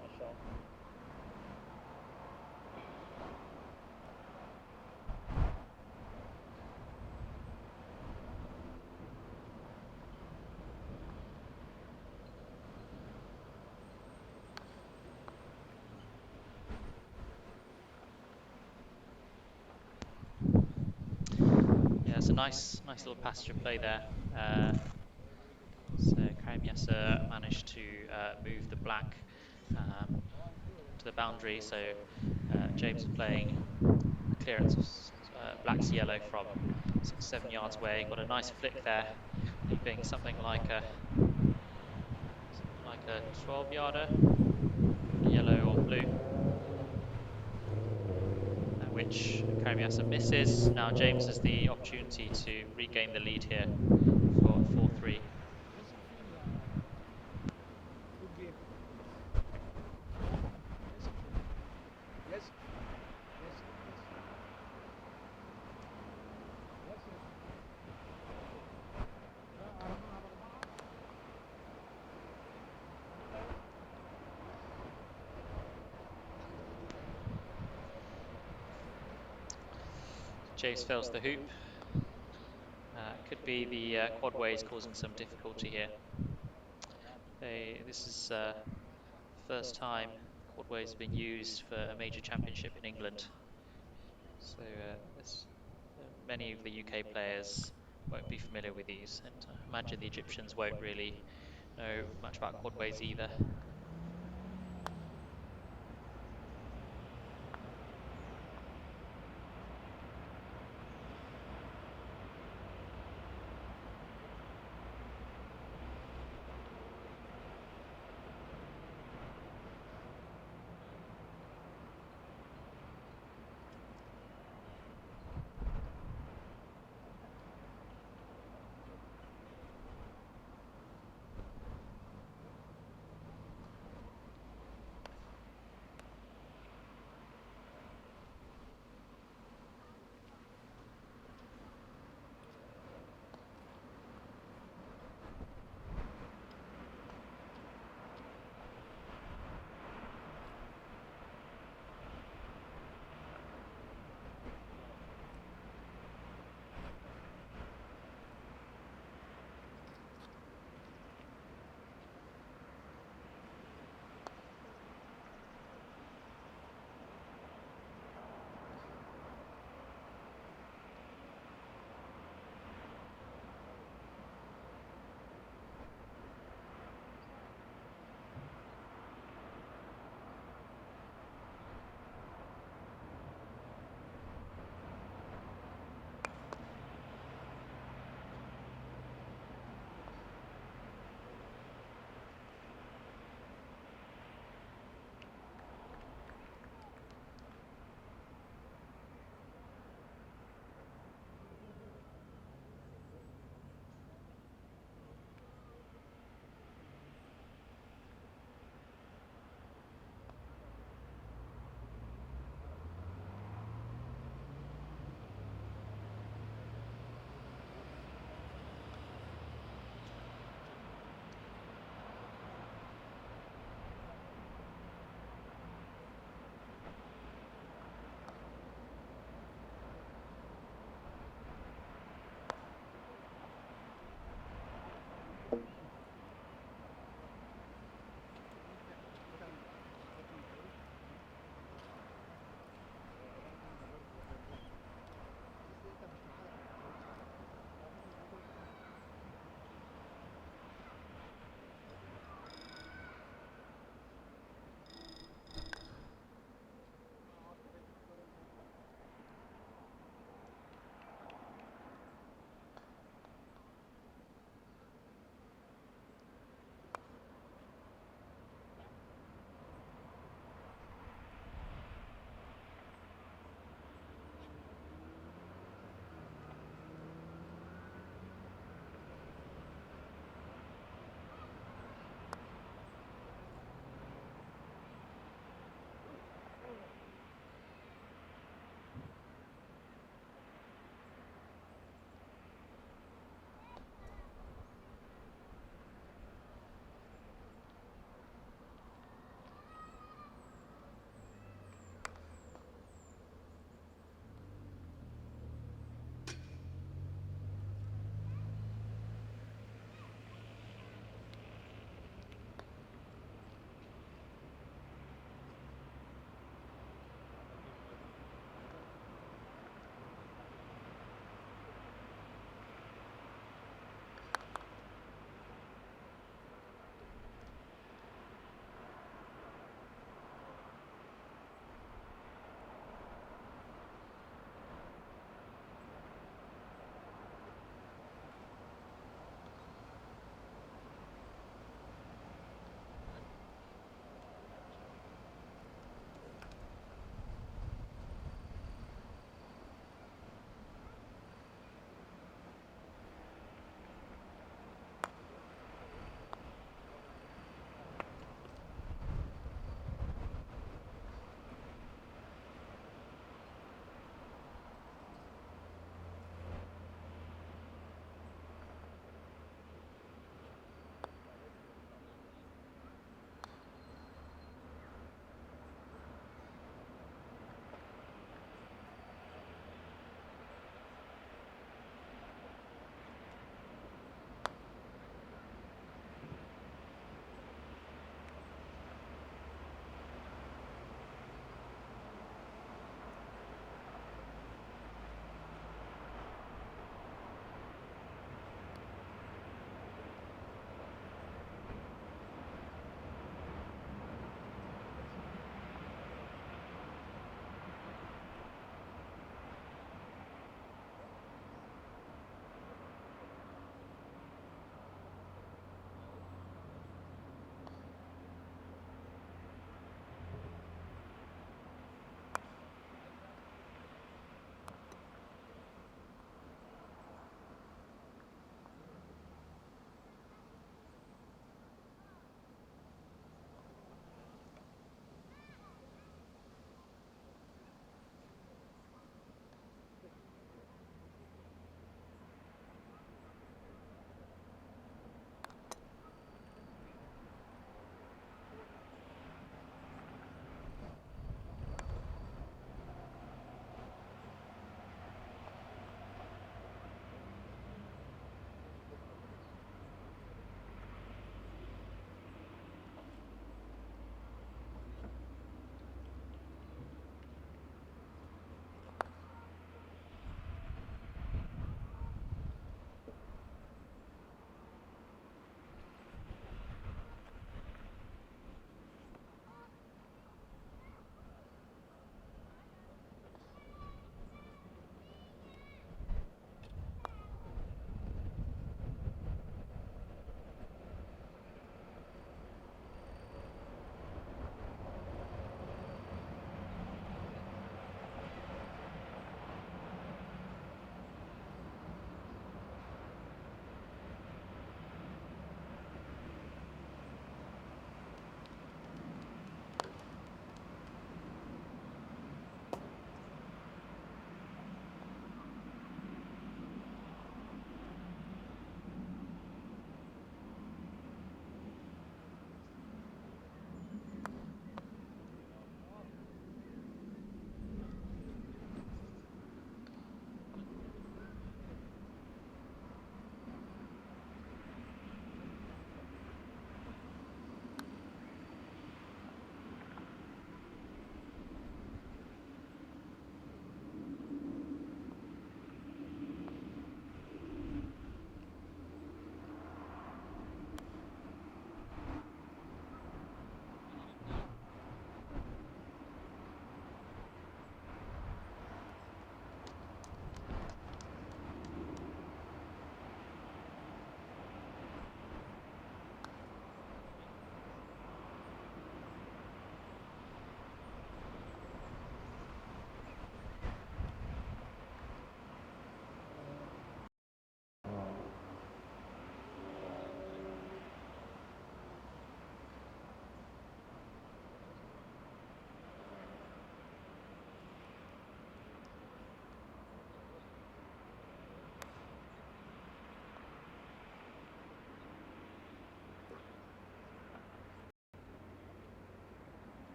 Nice shot. Yeah, it's a nice little passage of play there. So Karim Yasser managed to move the black to the boundary. So James was playing a clearance of black to yellow from 6-7 yards away. Got a nice flick there, leaving something like a 12-yarder, yellow or blue, which Karim Yasser misses. Now James has the opportunity to regain the lead here for 4-3. James fails the hoop. Could be the quadways causing some difficulty here. This is first time quadways have been used for a major championship in England. So many of the UK players won't be familiar with these, and I imagine the Egyptians won't really know much about quadways either.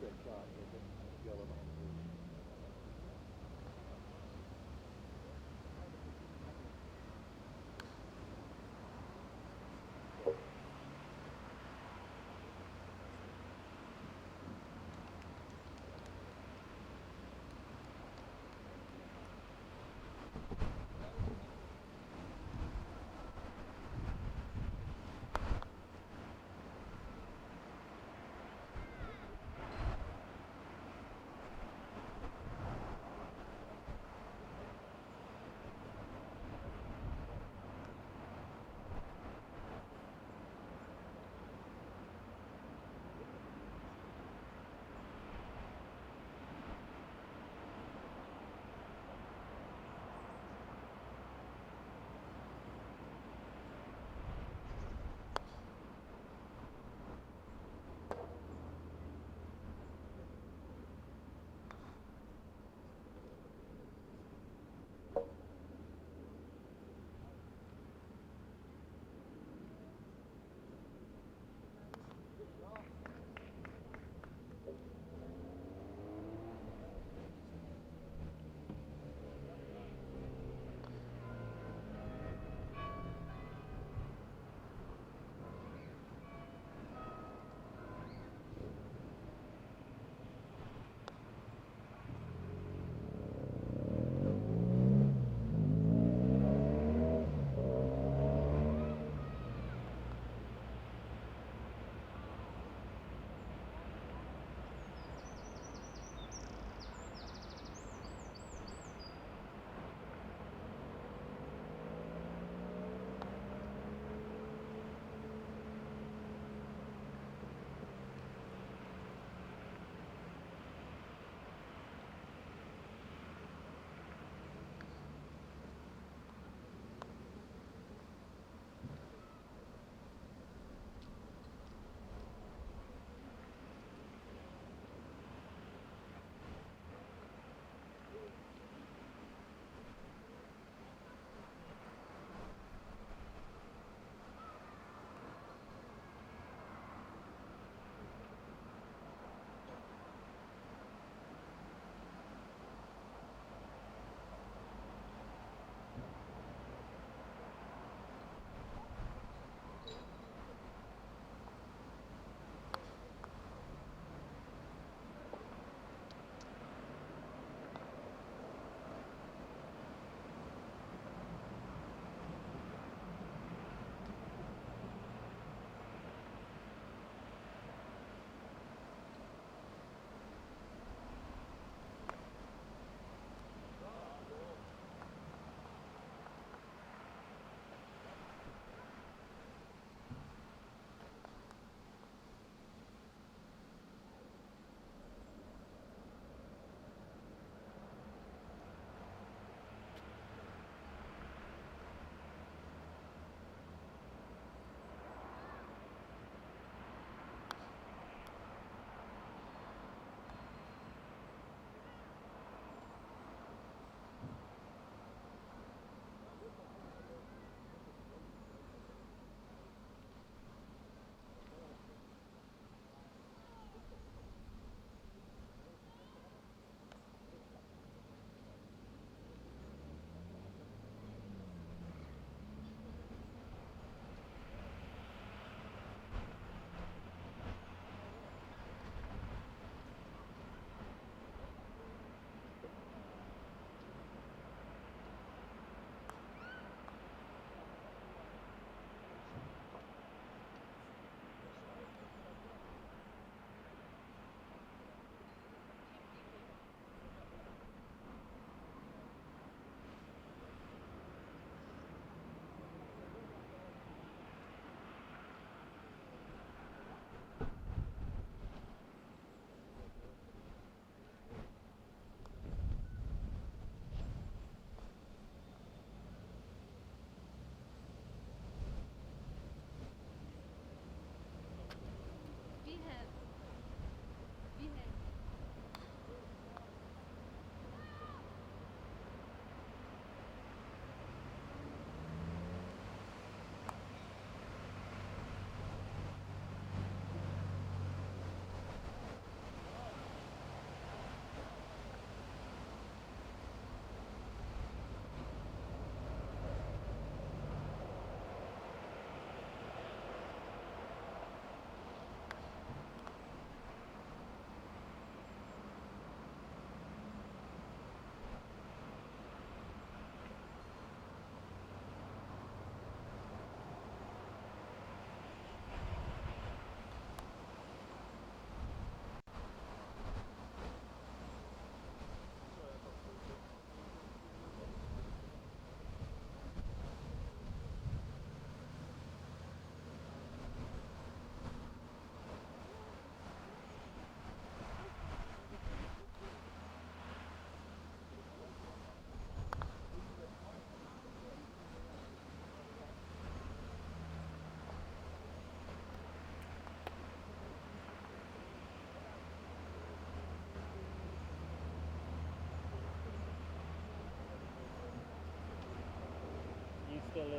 straight shot, so it didn't kind of go in on the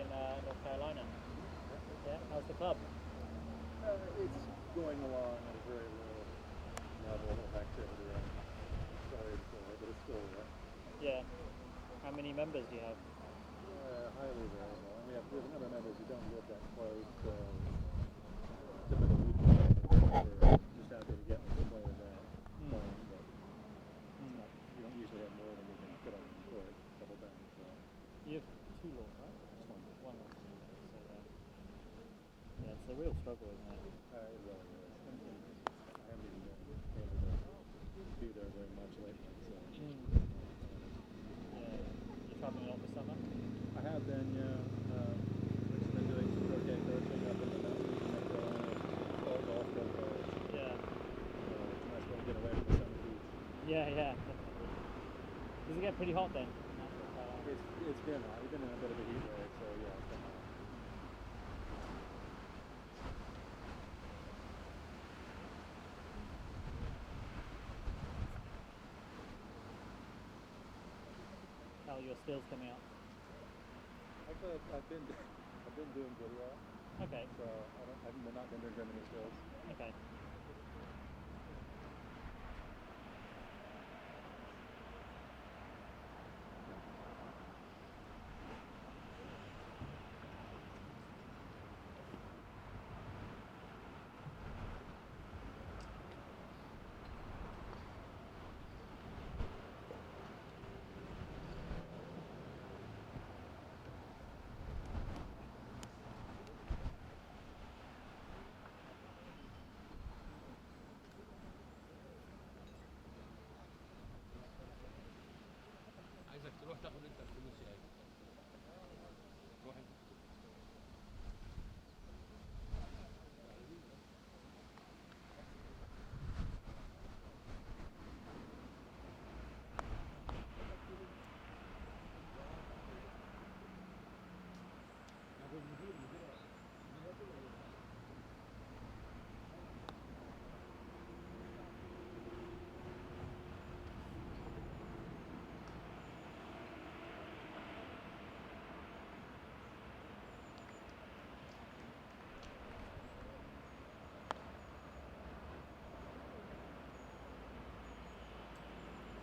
in North Carolina. Yeah, how's the club? It's going along at a very low level of activity. I'm sorry to say, but it's still there. Yeah. How many members do you have? Highly variable. And we have a number of members who don't live that close. Typical weekend, we're just happy to get the players out playing, but it's not, you don't usually have more than you can put on the court a couple times. So. You have 2 lawn, right? One lawn. So, yeah, it's a real struggle, isn't it? It really is. And I haven't even been able to be there very much lately. So. Yeah. You're traveling a lot this summer? I have been, yeah. Just been doing some croquet coaching up in the mountains and all golf courses. Yeah. It's a nice way to get away from the summer heat. Yeah, yeah, definitely. Does it get pretty hot then? It's been hot. We've been in a bit of a heat wave, so yeah, it's been hot. How are your stills coming out? Actually, I've been doing video, Okay. so I've not been doing very many stills. Okay. عايزك تروح تاخد انت الفلوس يا اخي روح انت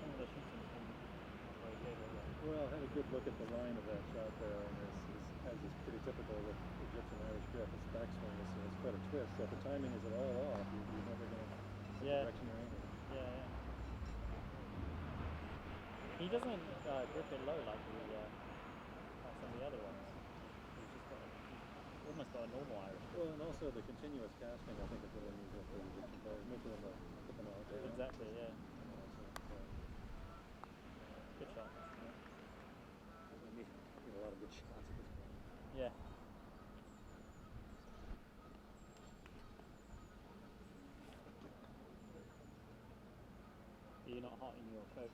Some of the shooting can be very good, Well, I had a good look at the line of that shot there, and as is pretty typical with Egyptian Irish grip, its backswing is quite a twist. So if the timing is at all off, you're never going to the Yeah. direction you're aiming. Yeah, yeah. He doesn't grip it low like some of the other ones. He's just got he's almost got a normal Irish grip. Well, and also the continuous casting, I think, is really unusual for Egyptian players. Most of them will put them out there. Exactly, yeah. So, Good shot. we need a lot of good shots at this point. Yeah. You're not hot in your coat.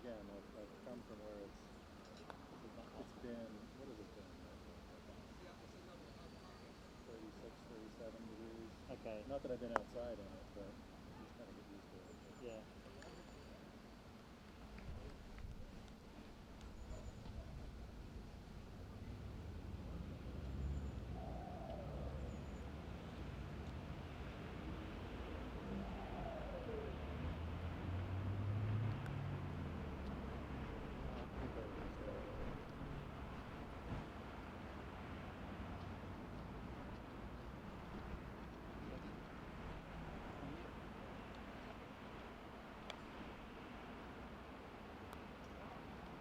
Again, I've come from where it's been, what has it been? 36, 37 degrees. Okay. Not that I've been outside in it, but you just kind of get used to it. Yeah.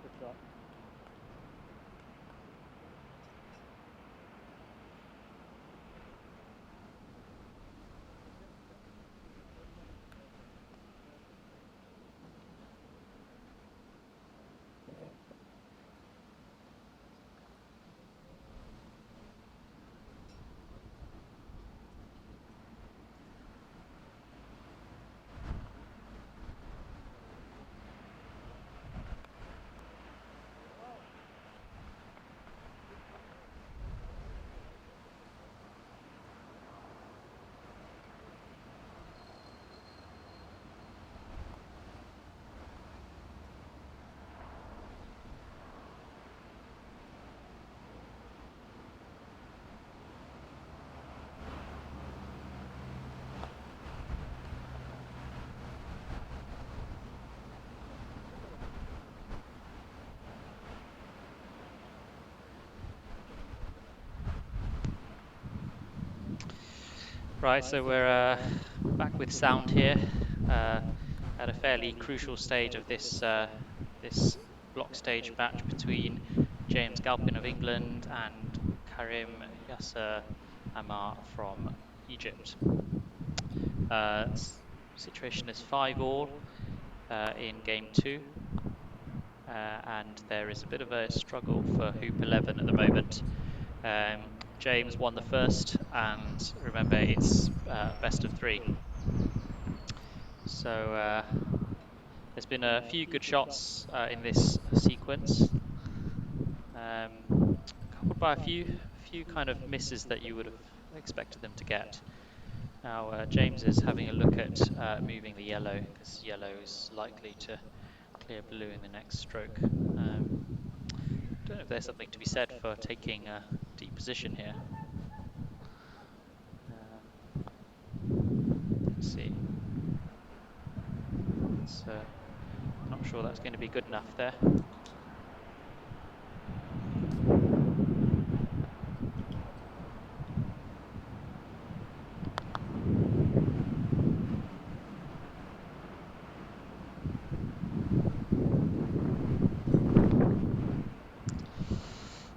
Good shot. Right, so we're back with sound here at a fairly crucial stage of this block stage match between James Galpin of England and Karim Yasser Amaar from Egypt. Situation is 5-all in game two, and there is a bit of a struggle for Hoop 11 at the moment. James won the first, and remember it's best of three. So there's been a few good shots in this sequence, coupled by a few kind of misses that you would have expected them to get. Now James is having a look at moving the yellow because yellow is likely to clear blue in the next stroke. Don't know if there's something to be said for taking a deep position here. Let's see. Not sure that's going to be good enough there.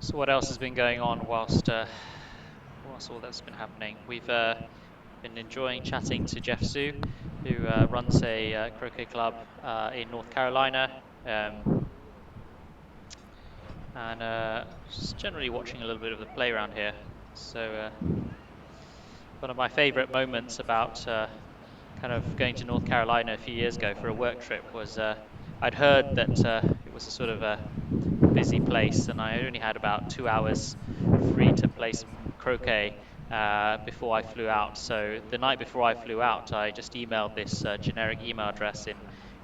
So what else has been going on whilst all that's been happening? We've been enjoying chatting to Jeff Su, who runs a croquet club in North Carolina, and just generally watching a little bit of the play around here. So one of my favourite moments about kind of going to North Carolina a few years ago for a work trip was I'd heard that it was a sort of a busy place, and I only had about 2 hours free to play some croquet before I flew out. So the night before I flew out, I just emailed this generic email address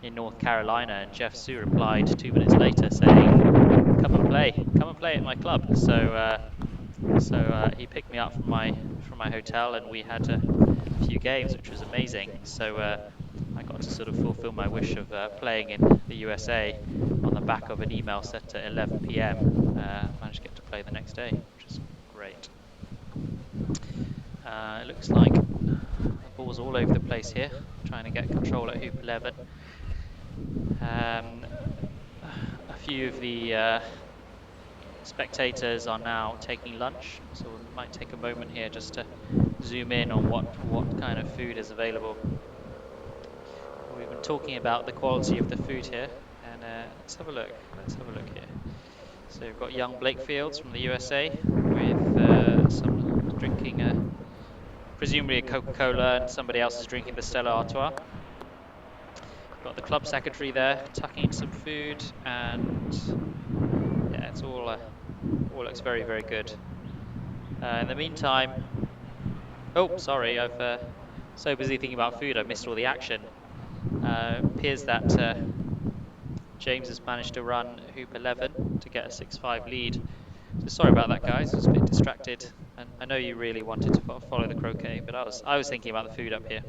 in North Carolina, and Jeff Su replied 2 minutes later saying, come and play at my club." So he picked me up from my hotel, and we had a few games, which was amazing. So I got to sort of fulfill my wish of playing in the USA on the back of an email set at 11 p.m. Managed to get to play the next day, which is great. It looks like the ball's all over the place here, trying to get control at Hoop 11. A few of the spectators are now taking lunch, so we might take a moment here just to zoom in on what kind of food is available. We've been talking about the quality of the food here, and let's have a look. Here. So we've got young Blakefields from the USA with some drinking, presumably a Coca-Cola, and somebody else is drinking the Stella Artois. Got the club secretary there tucking in some food, and yeah, it's all looks very, very good. In the meantime, oh, sorry, I've so busy thinking about food, I missed all the action. Appears that James has managed to run Hoop 11 to get a 6-5 lead. So sorry about that, guys. I was a bit distracted, and I know you really wanted to follow the croquet, but I was thinking about the food up here.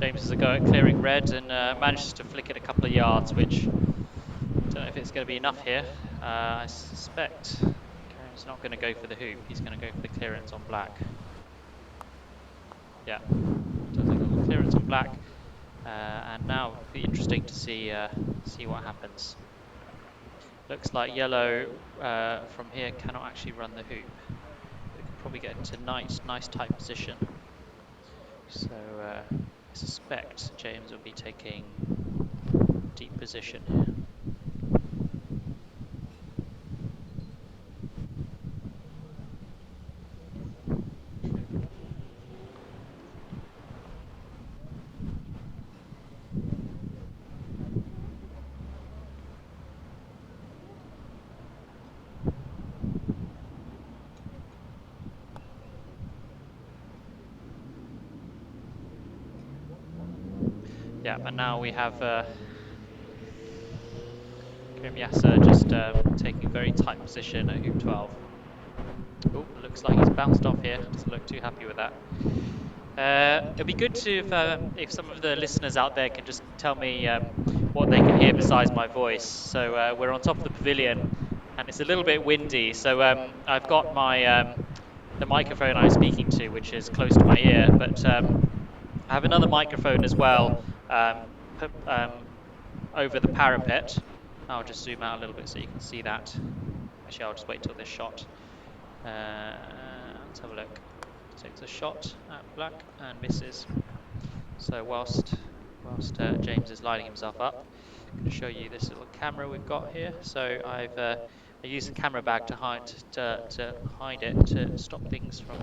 James has a go at clearing red and manages to flick it a couple of yards, which I don't know if it's going to be enough here. I suspect Karim's not going to go for the hoop. He's going to go for the clearance on black. Yeah, does a little clearance on black, and now it'll be interesting to see what happens. Looks like yellow from here cannot actually run the hoop, but it can probably get into nice tight position. So I suspect James will be taking deep position here. Yeah, and now we have Karim Yasser just taking a very tight position at hoop 12. Oh, it looks like he's bounced off here. Doesn't look too happy with that. It'd be good to if some of the listeners out there can just tell me what they can hear besides my voice. So we're on top of the pavilion, and it's a little bit windy. So I've got my the microphone I'm speaking to, which is close to my ear, but I have another microphone as well put, over the parapet. I'll just zoom out a little bit so you can see that. Actually, I'll just wait till this shot. Let's have a look. Takes a shot at black and misses. So whilst James is lining himself up, I'm going to show you this little camera we've got here. So I used the camera bag to hide it to stop things from.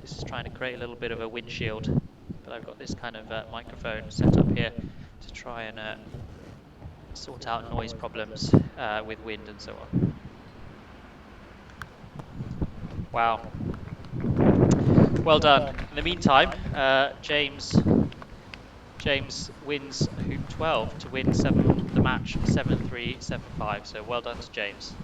This is trying to create a little bit of a windshield, but I've got this kind of microphone set up here to try and sort out noise problems with wind and so on. Wow. Well done. In the meantime, James wins hoop 12 to win the match 7-3, 7-5. So well done to James.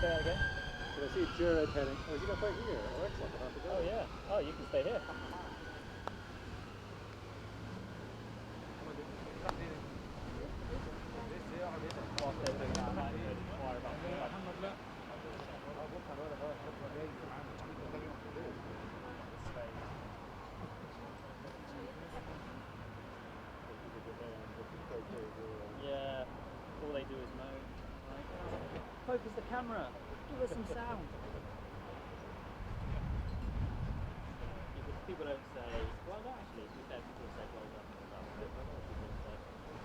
Say that again? So I see Jared heading. Oh, is he up right here? Oh, excellent. We'll have to go. Oh yeah. Oh, you can stay here. Yeah. All they do is mow. Focus the camera. Give us some sound. People don't say, well, no, actually, to be fair, people say well done and stuff. But people say,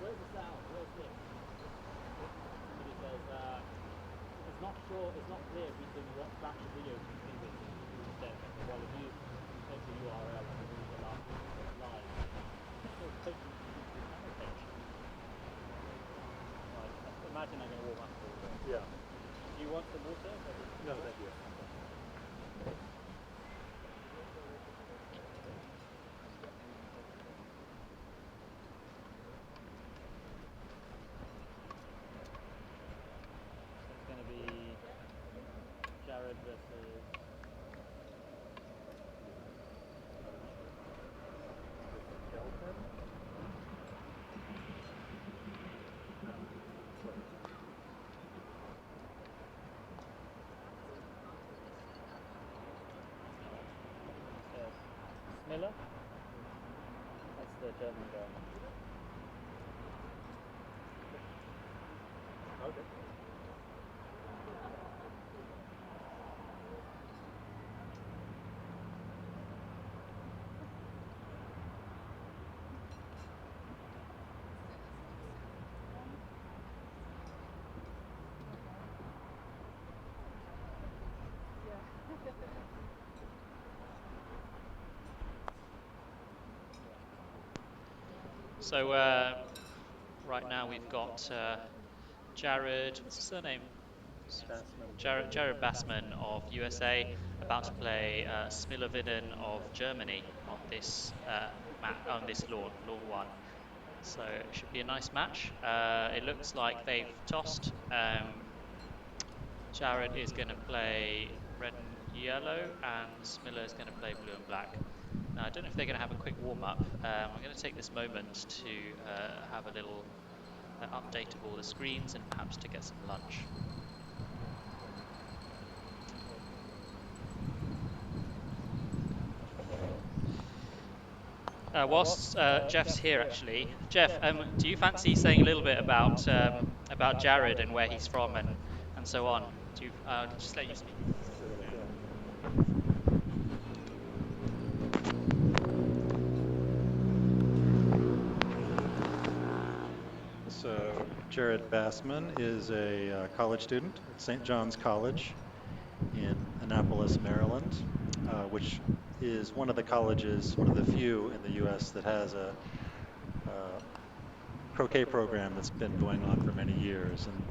where's the sound? Where's this? And he says, it's not sure, it's not clear if we can watch back the video from previous. He said, well, if you take the URL and move the last live, it'll take you to the camera page. Right, imagine I'm going to walk back to the Yeah. Do you want some water? No, thank you. It's going to be Jared versus Galpin. Miller? That's the German guy. Okay. So right now we've got Jared, what's his surname? Jared Bassman of USA about to play Smilovinen of Germany on this on this lawn one. So it should be a nice match. It looks like they've tossed. Jared is going to play red and yellow, and Smiller is going to play blue and black. Now, I don't know if they're going to have a quick warm up. I'm going to take this moment to have a little update of all the screens and perhaps to get some lunch. Whilst Jeff's here, actually, Jeff, do you fancy saying a little bit about Jared and where he's from and so on? Do you, just let you speak. So Jared Bassman is a college student at St. John's College in Annapolis, Maryland, which is one of the colleges, one of the few in the U.S. that has a croquet program that's been going on for many years. And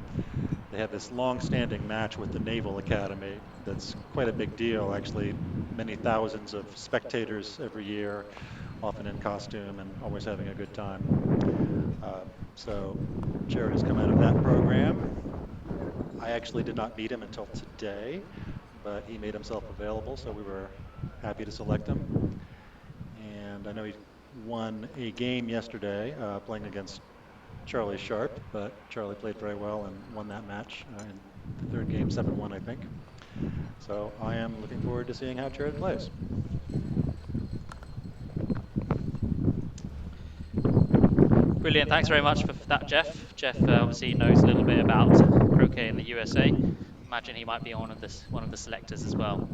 they have this long-standing match with the Naval Academy that's quite a big deal, actually. Many thousands of spectators every year, often in costume and always having a good time. So Jared has come out of that program. I actually did not meet him until today, but he made himself available, so we were happy to select him. And I know he won a game yesterday playing against Charlie Sharp, but Charlie played very well and won that match in the third game, 7-1, I think. So I am looking forward to seeing how Jared plays. Brilliant. Thanks very much for that, Jeff. Jeff obviously knows a little bit about croquet in the USA. Imagine he might be one of the selectors as well. In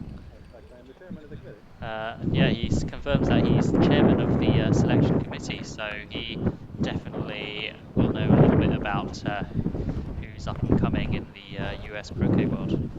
fact, I am the chairman of the committee. Yeah, he confirms that he's the chairman of the selection committee, so he definitely will know a little bit about who's up and coming in the US croquet world.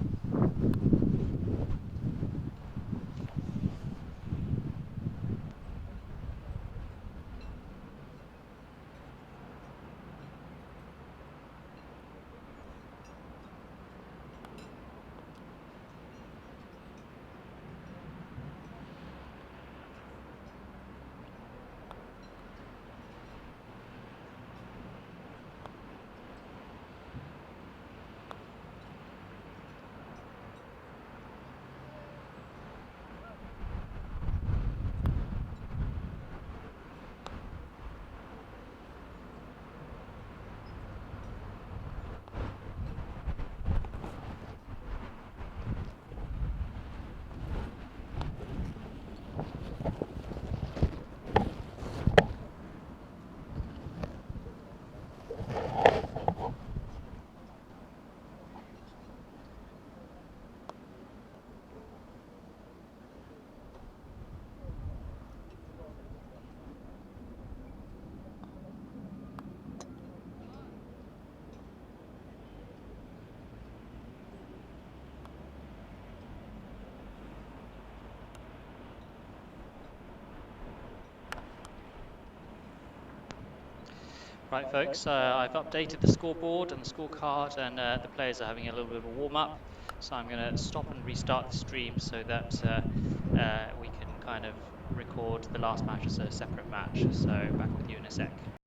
Right, folks, I've updated the scoreboard and the scorecard, and the players are having a little bit of a warm-up. So I'm going to stop and restart the stream so that we can kind of record the last match as a separate match. So back with you in a sec.